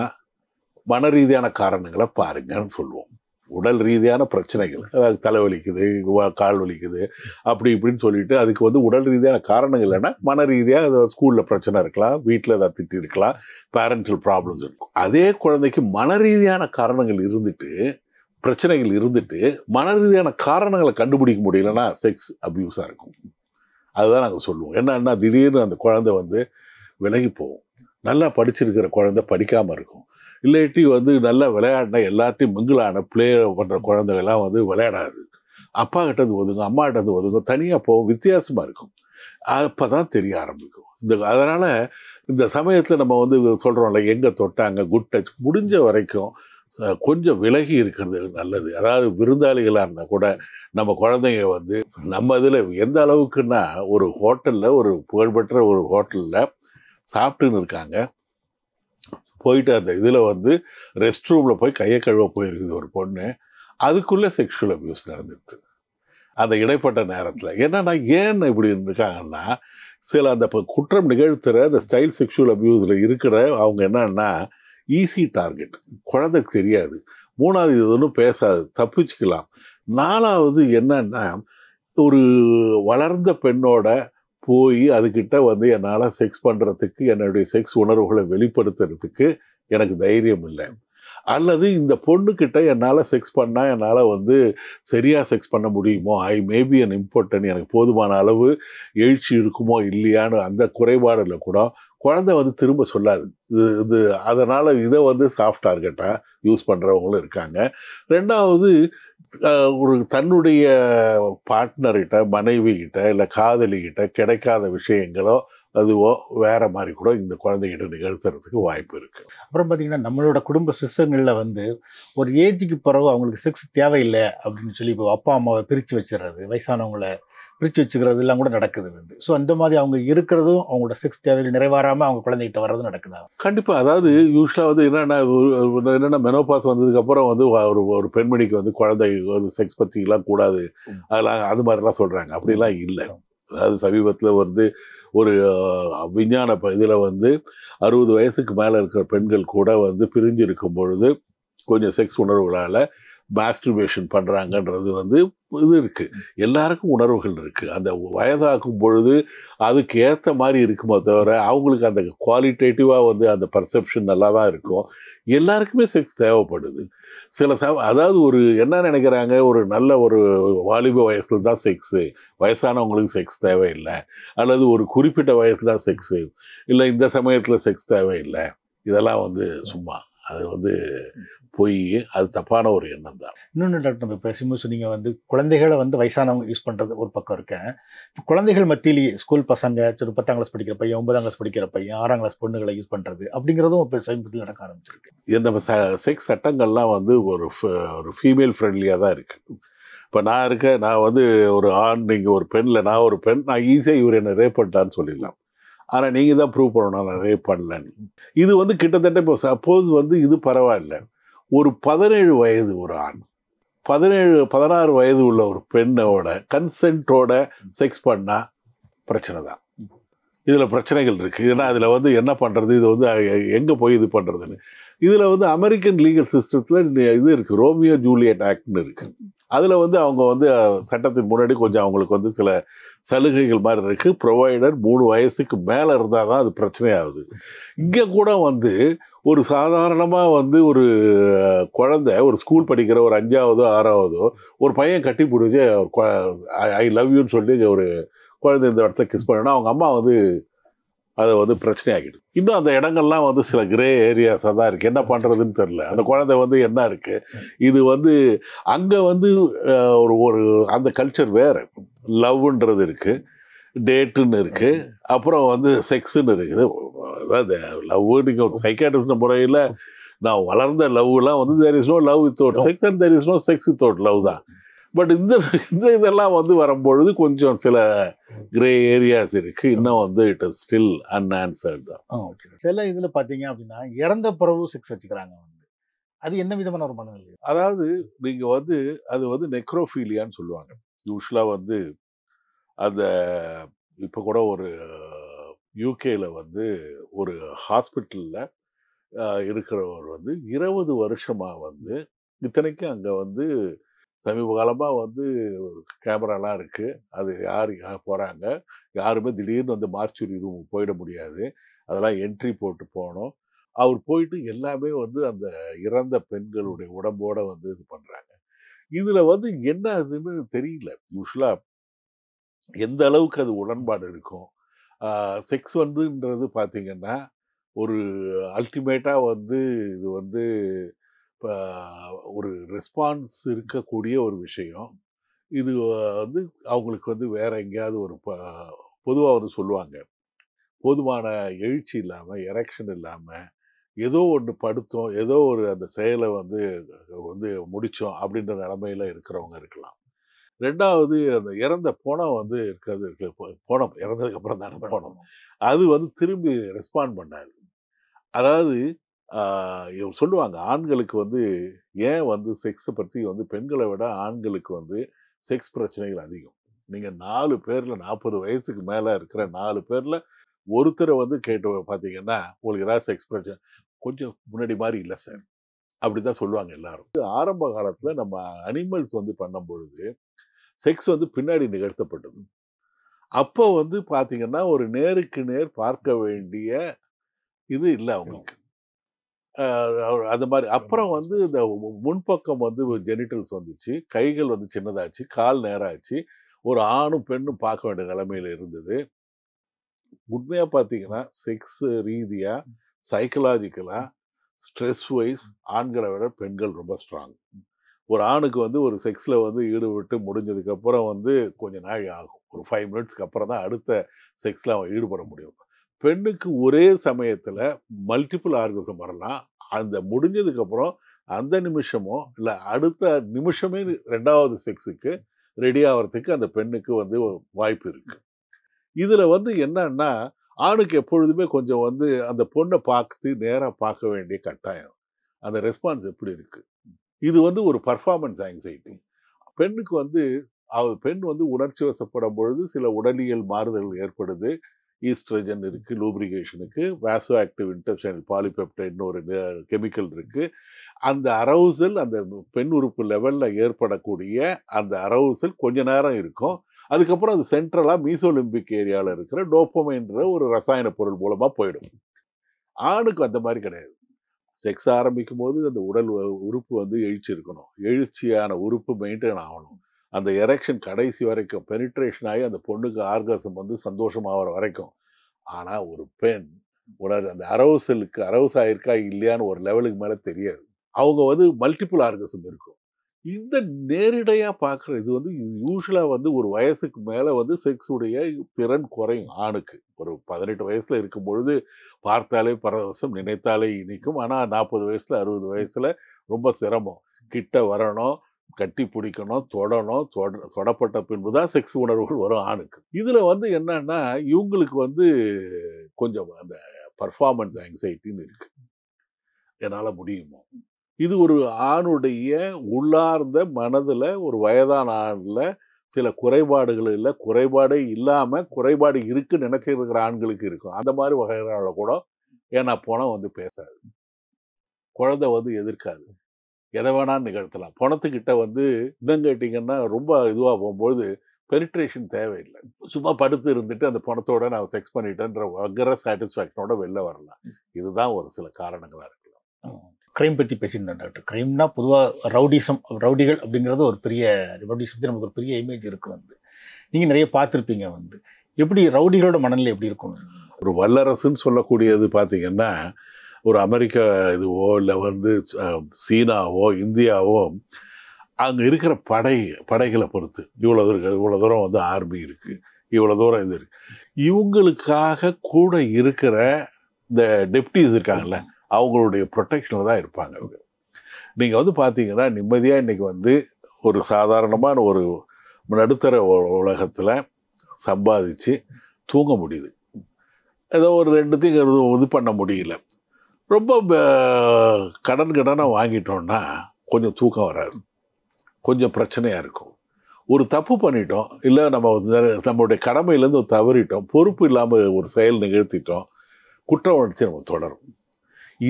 மன ரீதியான காரணங்களை பாருங்கன்னு சொல்லுவோம். உடல் ரீதியான பிரச்சனைகள், அதாவது தலைவலிக்குது, கால் வலிக்குது, அப்படி இப்படின்னு சொல்லிட்டு அதுக்கு வந்து உடல் ரீதியான காரணங்கள் இல்லைன்னா மன ரீதியாக ஸ்கூலில் பிரச்சனை இருக்கலாம், வீட்டில் ஏதாவது திட்டி இருக்கலாம், பேரண்டல் ப்ராப்ளம்ஸ் இருக்கும். அதே குழந்தைக்கு மன ரீதியான காரணங்கள் இருந்துட்டு, பிரச்சனைகள் இருந்துட்டு மன ரீதியான காரணங்களை கண்டுபிடிக்க முடியலன்னா செக்ஸ் அப்யூஸாக இருக்கும். அதுதான் நாங்கள் சொல்லுவோம். என்னன்னா திடீர்னு அந்த குழந்தை வந்து விலகி போகும். நல்லா படிச்சிருக்கிற குழந்தை படிக்காமல் இருக்கும். இல்லாட்டி வந்து நல்லா விளையாடின எல்லாத்தையும் மிங்கிளான பிளே பண்ணுற குழந்தைகள்லாம் வந்து விளையாடாது. அப்பா கிட்டது ஒதுங்க, அம்மா கிட்டது ஒதுங்க, தனியாக போகும், வித்தியாசமாக இருக்கும். அப்போ தான் தெரிய ஆரம்பிக்கும். அதனால் இந்த சமயத்தில் நம்ம வந்து சொல்கிறோம்ல, எங்கே தொட்டாங்க குட் டச், முடிஞ்ச வரைக்கும் கொஞ்சம் விலகி இருக்கிறது நல்லது. அதாவது விருந்தாளிகளாக இருந்தால் கூட நம்ம குழந்தைங்க வந்து நம்ம இதில் எந்த அளவுக்குன்னா, ஒரு ஹோட்டலில், ஒரு புகழ்பெற்ற ஒரு ஹோட்டலில் சாப்பிட்டுன்னு இருக்காங்க, போயிட்டு அந்த இதில் வந்து ரெஸ்ட் ரூமில் போய் கையை கழுவ போயிருக்குது ஒரு பொண்ணு, அதுக்குள்ளே செக்ஷுவல் அப்யூஸ் நடந்துடுது அந்த இடைப்பட்ட நேரத்தில். என்னன்னா ஏன் இப்படி இருக்காங்கன்னா, சில அந்த குற்றம் நிகழ்த்துகிற அந்த ஸ்டைல் செக்ஷுவல் அப்யூஸில் இருக்கிற அவங்க என்னன்னா ஈஸி டார்கெட். குழந்தைக்கு தெரியாது. மூணாவது இது ஒன்றும் பேசாது, தப்பிச்சுக்கலாம். நாலாவது என்னன்னா, ஒரு வளர்ந்த பெண்ணோட போய் அதுக்கிட்ட வந்து என்னால் செக்ஸ் பண்ணுறதுக்கு, என்னுடைய செக்ஸ் உணர்வுகளை வெளிப்படுத்துறதுக்கு எனக்கு தைரியம் இல்லை, அல்லது இந்த பொண்ணுக்கிட்ட என்னால் செக்ஸ் பண்ணால் என்னால் வந்து சரியாக செக்ஸ் பண்ண முடியுமோ, ஐ மேபி அன் இம்பார்ட்டன்ட், எனக்கு போதுமான அளவு எழுச்சி இருக்குமோ இல்லையான்னு அந்த குறைபாடில் கூட குழந்தை வந்து திரும்ப சொல்லாது. இது அதனால் இதை வந்து சாஃப்ட் டார்கெட்டாக யூஸ் பண்ணுறவங்களும் இருக்காங்க. ரெண்டாவது, ஒரு தன்னுடைய பார்ட்னர்கிட்ட, மனைவிகிட்ட, இல்லை காதலிகிட்ட கிடைக்காத விஷயங்களோ அதுவோ வேற மாதிரி கூட இந்த குழந்தைகிட்ட நிகழ்த்துறதுக்கு வாய்ப்பு இருக்கு. அப்புறம் பார்த்தீங்கன்னா, நம்மளோட குடும்ப சிஸ்டங்களில் வந்து ஒரு ஏஜுக்கு பிறகு அவங்களுக்கு செக்ஸ் தேவையில்லை அப்படின்னு சொல்லி இப்போ அப்பா அம்மாவை பிரித்து வச்சிடறது, வயசானவங்களை பிரித்து வச்சுக்கிறது எல்லாம் கூட நடக்குது வந்து. ஸோ அந்த மாதிரி அவங்க இருக்கிறதும் அவங்களோட செக்ஸ் தேவைகள் நிறைவேறாமல் அவங்க குழந்தைகிட்ட வர்றதும் நடக்குதா? கண்டிப்பாக. அதாவது யூஸ்வலாக வந்து என்னென்னா மெனோபாஸ் வந்ததுக்கப்புறம் வந்து ஒரு பெண்மணிக்கு வந்து குழந்தை வந்து செக்ஸ் பற்றிலாம் கூடாது, அதெல்லாம் அது மாதிரிலாம் சொல்கிறாங்க. அப்படிலாம் இல்லை. அதாவது சமீபத்தில் வந்து ஒரு விஞ்ஞான இதில் வந்து 60 வயசுக்கு மேலே இருக்கிற பெண்கள் கூட வந்து பிரிஞ்சு இருக்கும் பொழுது கொஞ்சம் செக்ஸ் உணர்வுகளால் மாஸ்டர்பேஷன் பண்ணுறாங்கன்றது வந்து இது இருக்குது. எல்லாருக்கும் உணர்வுகள் இருக்குது. அந்த வயதாக்கும் பொழுது அதுக்கு ஏற்ற மாதிரி இருக்குமோ தவிர அவங்களுக்கு அந்த குவாலிட்டேட்டிவாக வந்து அந்த பர்செப்ஷன் நல்லா தான் இருக்கும். எல்லாருக்குமே செக்ஸ் தேவைப்படுது. அதாவது ஒரு என்ன நினைக்கிறாங்க, ஒரு நல்ல ஒரு வாலிப வயசுல தான் செக்ஸு, வயசானவங்களுக்கு செக்ஸ் தேவையில்லை, அல்லது ஒரு குறிப்பிட்ட வயசுல தான் செக்ஸு, இல்லை இந்த சமயத்தில் செக்ஸ் தேவையில்லை, இதெல்லாம் வந்து சும்மா அது வந்து போய் அது தப்பான ஒரு எண்ணம் தான். இன்னொன்று டாக்டர், நம்ம பேசும்போது சொன்னீங்க வந்து குழந்தைகளை வந்து வயசானவங்க யூஸ் பண்ணுறது ஒரு பக்கம் இருக்கேன். இப்போ குழந்தைகள் மத்தியிலேயே ஸ்கூல் பசங்க, 10ஆம் கிளாஸ் படிக்கிற பையன், 9ஆம் கிளாஸ் படிக்கிற பையன், 6ஆம் கிளாஸ் பொண்ணுகளை யூஸ் பண்ணுறது அப்படிங்கிறதும் இப்போ சமீபத்தில் நடக்க ஆரம்பிச்சிருக்கு. நம்ம செக்ஸ் சட்டங்கள்லாம் வந்து ஒரு ஃபீமேல் ஃப்ரெண்ட்லியாக தான் இருக்குது. இப்போ நான் வந்து ஒரு ஆண், நீங்கள் ஒரு பெண்ணில், நான் ஒரு பெண், நான் ஈஸியாக இவர் என்னை ரேப் பண்ணிட்டான்னு சொல்லிடலாம். ஆனால் நீங்கள் தான் ப்ரூவ் பண்ணணும் நான் ரேப் பண்ணலன்னு. இது வந்து கிட்டத்தட்ட இப்போ சப்போஸ் வந்து இது பரவாயில்ல, ஒரு 17 வயது ஒரு ஆண் 16 வயது உள்ள ஒரு பெண்ணோட கன்சென்ட்டோட செக்ஸ் பண்ணால் பிரச்சனை தான். இதில் பிரச்சனைகள் இருக்குது. ஏன்னா அதில் வந்து என்ன பண்ணுறது, இது வந்து எங்கே போய் இது பண்ணுறதுன்னு. இதில் வந்து அமெரிக்கன் லீகல் சிஸ்டத்தில் இது இருக்குது, ரோமியோ ஜூலியட் ஆக்ட்னு இருக்குது. அதில் வந்து அவங்க வந்து சட்டத்தின் முன்னாடி கொஞ்சம் அவங்களுக்கு வந்து சில சலுகைகள் மாதிரி இருக்கு. ப்ரொவைடர் 3 வயசுக்கு மேலே இருந்தால் தான் அது பிரச்சனையாகுது. இங்கே கூட வந்து ஒரு சாதாரணமாக வந்து ஒரு குழந்தை ஒரு ஸ்கூல் படிக்கிற ஒரு 5ஆவதோ 6ஆவதோ ஒரு பையன் கட்டி பிடிச்சி ஐ லவ் யூன்னு சொல்லி ஒரு குழந்தை இந்த இடத்த கிஸ் பண்ணனா அவங்க அம்மா வந்து அதை வந்து பிரச்சனையாகிடுது. இன்னும் அந்த இடங்கள்லாம் வந்து சில கிரே ஏரியாஸாக தான் இருக்குது. என்ன பண்ணுறதுன்னு தெரில. அந்த குழந்தை வந்து என்ன இருக்குது, இது வந்து அங்கே வந்து ஒரு ஒரு அந்த கல்ச்சர் வேறு. லவ்ன்றது இருக்குது, டேட்டுன்னு இருக்குது, அப்புறம் வந்து செக்ஸுன்னு இருக்குது. அதாவது லவ் நீங்கள் ஒரு சைக்காட்ரிஸ்ட் முறையில் நான் வளர்ந்த லவ்லாம் வந்து there is no love without sex and there is no sex without love தான். பட் இந்த இந்த இதெல்லாம் வந்து வரும்பொழுது கொஞ்சம் சில கிரே ஏரியாஸ் இருக்கு. இன்னும் வந்து இட் இஸ் ஸ்டில் அன்ஆன்சர்ட் தான். ஓகே. சில இதில் பார்த்தீங்க அப்படின்னா இறந்த பிறகு செக்ஸ் வச்சுக்கிறாங்க வந்து. அது என்ன விதமான ஒரு மனநிலை? அதாவது நீங்க வந்து அது வந்து நெக்ரோஃபீலியான்னு சொல்லுவாங்க. யூஸ்வலா வந்து அந்த இப்போ கூட ஒரு யூகேல வந்து ஒரு ஹாஸ்பிட்டல்ல இருக்கிறவர் வந்து 20 வருஷமா வந்து இத்தனைக்கும் அங்க வந்து சமீப காலமா வந்து கேமராலாம் இருக்கு. அது யார் யார் போறாங்க, யாருமே திடீர்னு வந்து மார்ச்சுரி ரூம் போயிட முடியாது. அதெல்லாம் என்ட்ரி போட்டு போணும். அவர் போயிட்டு எல்லாமே வந்து அந்த இறந்த பெண்களுடைய உடம்போட வந்து இது பண்றாங்க. இதுல வந்து என்ன ஆகுதுன்னு தெரியல. யூசுவலா எந்த அளவுக்கு அது உடன்பாடு இருக்கும். செக்ஸ் வந்துன்றது பார்த்தீங்கன்னா, ஒரு அல்டிமேட்டா வந்து இது வந்து இப்ப ஒரு ரெஸ்பான்ஸ் இருக்கக்கூடிய ஒரு விஷயம். இது வந்து அவங்களுக்கு வந்து வேற எங்கேயாவது ஒரு பொதுவா வந்து சொல்லுவாங்க. போதுமான எழுச்சி இல்லாம, எரெக்ஷன் இல்லாம, ஏதோ ஒண்ணு படுத்தோம், ஏதோ ஒரு அந்த செயல வந்து வந்து முடிச்சோம் அப்படின்ற நிலைமையில இருக்கிறவங்க இருக்கலாம். 2வது அந்த இறந்த பொணம் வந்து இருக்கிறது இருக்கு. பொணம் இறந்ததுக்கு அப்புறம் தானே பொணம். அது வந்து திரும்பி ரெஸ்பாண்ட் பண்ணாது. அதாவது ஆ இவங்க சொல்லுவாங்க, ஆண்களுக்கு வந்து ஏன் வந்து செக்ஸ பத்தி வந்து பெண்கள விட ஆண்களுக்கு வந்து செக்ஸ் பிரச்சனைகள் அதிகம். நீங்க 4 பேர்ல 40 வயசுக்கு மேல இருக்கிற 4 பேர்ல ஒருத்தர வந்து கேட்டு பார்த்தீங்கன்னா, உங்களுக்கு ஏதாவது செக்ஸ் பிரச்சனை கொஞ்சம் முன்னாடி மாரி இல்ல சார். அப்படிதான் சொல்லுவாங்க எல்லாரும். ஆரம்ப காலத்துல நம்ம அனிமல்ஸ் வந்து பண்ணும்பொழுது, செக்ஸ் வந்து பின்னாடி நிகழ்த்தப்பட்டது. அப்போ வந்து பார்த்தீங்கன்னா, ஒரு நேருக்கு நேர் பார்க்க வேண்டிய இது இல்ல அவங்களுக்கு. அது மாரி. அப்புறம் வந்து இந்த முன்பக்கம் வந்து ஜெனிட்டல்ஸ் வந்துச்சு. கைகள் வந்து சின்னதாச்சு. கால் நேராச்சு. ஒரு ஆணும், பெண்ணும் பார்க்க வேண்டிய நிலைமையில இருந்தது. உண்மையா பார்த்தீங்கன்னா, செக்ஸ் ரீதியா, சைக்காலஜிக்கலா, ஸ்ட்ரெஸ் வைஸ் ஆண்கள விட பெண்கள் ரொம்ப ஸ்ட்ராங். ஒரு ஆணுக்கு வந்து ஒரு செக்ஸ்ல வந்து ஈடுபட்டு முடிஞ்சதுக்கு அப்புறம் வந்து கொஞ்ச நாழி ஆகும். ஒரு 5 மினிட்ஸ்க்கு அப்புறம் தான் அடுத்த செக்ஸ்ல அவன் ஈடுபட முடியும். பெண்ணுக்கு ஒரே சமயத்துல மல்டிபிள் ஆர்கசம் வரலாம். அந்த முடிஞ்சதுக்கு அப்புறம் அந்த நிமிஷமோ, இல்ல அடுத்த நிமிஷமே 2வது செக்ஸுக்கு ரெடி ஆவறதுக்கு அந்த பெண்ணுக்கு வந்து வாய்ப்பு இருக்கு. இதுல வந்து என்னன்னா, ஆணுக்கு எப்பொழுதுமே கொஞ்சம் வந்து அந்த பொண்ண பார்த்து நேரா பார்க்க வேண்டிய கட்டாயம். அந்த ரெஸ்பான்ஸ் எப்படி இருக்கு? இது வந்து ஒரு பெர்ஃபார்மன்ஸ் ஆங்ஸைட்டி. பெண்ணுக்கு வந்து பெண் வந்து உணர்ச்சி வசப்படும் பொழுது சில உடலியல் மாறுதல்கள் ஏற்படுது. ஈஸ்ட்ரோஜன் இருக்கு, லூப்ரிகேஷனுக்கு, வாசோ ஆக்டிவ் இன்டெஸ்டைனல் பாலிபெப்டைட்ன்னு ஒரு கெமிக்கல் இருக்கு. அந்த அரவுசல் அந்த பெண் உறுப்பு லெவல்ல ஏற்படக்கூடிய அந்த அரவுசல் கொஞ்ச நேரம் இருக்கும். அதுக்கப்புறம் அது சென்ட்ரலா மீசோலிம்பிக் ஏரியால இருக்கிற டோபமைன்ற ஒரு ரசாயன பொருள் மூலமா போயிடும். ஆணுக்கு அந்த மாரி கிடையாது. செக்ஸ் ஆரம்பிக்கும்போது அந்த உடல் உறுப்பு வந்து எழுச்சி இருக்கணும். எழுச்சியான உறுப்பு மெயின்டெயின் ஆகணும். அந்த எரெக்ஷன் கடைசி வரைக்கும் பெனிட்ரேஷன் ஆகி அந்த பொண்ணுக்கு ஆர்காசம் வந்து சந்தோஷமாகற வரைக்கும். ஆனா ஒரு பெண் அந்த அரவுசலுக்கு அரவுஸ் ஆயிருக்கா இல்லையான்னு ஒரு லெவலுக்கு மேல தெரியாது. அவங்க வந்து மல்டிபிள் ஆர்கசம் இருக்கும். இந்த நேரிடையா பார்க்குற இது வந்து யூசுவலா வந்து ஒரு வயசுக்கு மேல வந்து செக்ஸ் உடைய திறன் குறையும் ஆணுக்கு. ஒரு 18 வயசுல இருக்கும்பொழுது பார்த்தாலே பரவசம், நினைத்தாலே இனிக்கும். ஆனா 40 வயசுல, 60 வயசுல ரொம்ப சிரமம். கிட்ட வரணும், கட்டி பிடிக்கணும், தொடணும். தொடப்பட்ட பின்பு தான் செக்ஸ் உணர்வுகள் வரும் ஆணுக்கு. இதுல வந்து என்னன்னா, இவங்களுக்கு வந்து கொஞ்சம் அந்த பெர்ஃபார்மன்ஸ் ஆங்ஸைட்டின்னு இருக்கு. என்னால முடியுமோ? இது ஒரு ஆணுடைய உள்ளார்ந்த மனதுல ஒரு வயதான ஆண்ல சில குறைபாடுகள் இல்ல. குறைபாடே இல்லாம, குறைபாடு இருக்குன்னு நெனச்சிட்டு இருக்கிற ஆண்களுக்கு இருக்கும். அந்த மாரி வகைகள்ல கூட ஏன்னா பொணம் வந்து பேசாது. குழந்தை வந்து எதிர்க்காது. எதை வேணாலும் நிகழ்த்தலாம். பணத்துக்கிட்ட வந்து இன்னும் கேட்டிங்கன்னா, ரொம்ப இதுவா போகும்போது பெனிட்ரேஷன் தேவையில்ல. சும்மா படுத்து இருந்துட்டு அந்த பணத்தோட நான் செக்ஸ் பண்ணிட்டேன்ற வகர சாட்டிஸ்ஃபேக்ஷனோட வெளில வரலாம். இதுதான் ஒரு சில காரணங்களா இருக்கலாம். கிரைம் பற்றி பேசியிருந்தேன் டாக்டர். கிரைம்னா பொதுவாக ரவுடிகள் அப்படிங்கிறது ஒரு பெரிய ரவுடிசம் நமக்கு ஒரு பெரிய இமேஜ் இருக்கு வந்து. நீங்கள் நிறைய பார்த்துருப்பீங்க வந்து. எப்படி ரவுடிகளோட மனநிலை எப்படி இருக்கும்? ஒரு வல்லரசுன்னு சொல்லக்கூடியது பார்த்தீங்கன்னா, ஒரு அமெரிக்கா இதுவோ இல்லை வந்து சீனாவோ இந்தியாவோ அங்கே இருக்கிற படைகளை பொறுத்து இவ்வளோ தூரம் வந்து ஆர்மி இருக்குது, இவ்வளோ தூரம் இது இருக்குது. இவங்களுக்காக கூட இருக்கிற இந்த டெப்டிஸ் இருக்காங்கல்ல, அவங்களுடைய ப்ரொடெக்ஷனில் தான் இருப்பாங்க அவங்க. நீங்கள் வந்து பார்த்தீங்கன்னா நிம்மதியாக இன்றைக்கி வந்து ஒரு சாதாரணமான ஒரு நடுத்தர உலகத்தில் சம்பாதிச்சு தூங்க முடியுது. ஏதோ ஒரு ரெண்டுத்தையும் இது பண்ண முடியல. ரொம்ப கடனை வாங்கிட்டோம்னா கொஞ்சம் தூக்கம் வராது, கொஞ்சம் பிரச்சனையாக இருக்கும். ஒரு தப்பு பண்ணிட்டோம், இல்லை நம்மளுடைய கடமையிலேருந்து தவறிட்டோம், பொறுப்பு இல்லாமல் ஒரு செயல் நிகழ்த்திட்டோம், குற்ற உணர்ச்சி நம்ம தொடரும்.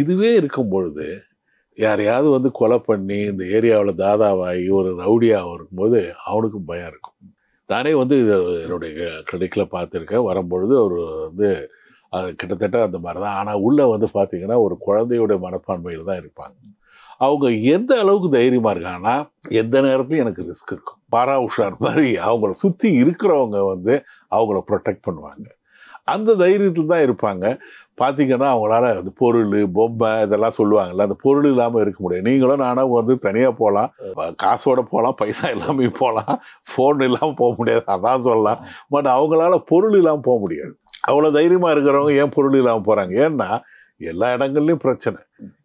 இதுவே இருக்கும் பொழுது யாரையாவது வந்து கொலை பண்ணி இந்த ஏரியாவில் தாதாவாகி ஒரு ரவுடியாக இருக்கும்போது அவனுக்கும் பயம் இருக்கும். நானே வந்து என்னுடைய கிளினிக்கில் பார்த்துருக்கேன். வரும்பொழுது அவர் வந்து அது கிட்டத்தட்ட அந்த மாதிரி தான். ஆனால் உள்ளே வந்து பார்த்தீங்கன்னா ஒரு குழந்தையோட மனப்பான்மையில் தான் இருப்பாங்க. அவங்க எந்த அளவுக்கு தைரியமாக இருக்காங்கன்னா, எந்த நேரத்துலையும் எனக்கு ரிஸ்க் இருக்கும். பாரா உஷார் மாதிரி அவங்கள சுற்றி இருக்கிறவங்க வந்து அவங்கள ப்ரொடெக்ட் பண்ணுவாங்க. அந்த தைரியத்தில் தான் இருப்பாங்க. பார்த்தீங்கன்னா அவங்களால அந்த பொருள், பொம்மை இதெல்லாம் சொல்லுவாங்கல்ல, அந்த பொருள் இல்லாமல் இருக்க முடியாது. நீங்களும் நானும் வந்து தனியாக போகலாம், காசோட போகலாம், பைசா இல்லாமல் போகலாம், ஃபோன் இல்லாமல் போக முடியாது, அதான் சொல்லலாம். பட் அவங்களால பொருள் இல்லாமல் போக முடியாது. அவ்வளோ தைரியமாக இருக்கிறவங்க ஏன் பொருள் இல்லாமல் போகிறாங்க? ஏன்னா எல்லா இடங்கள்லையும் பிரச்சனை.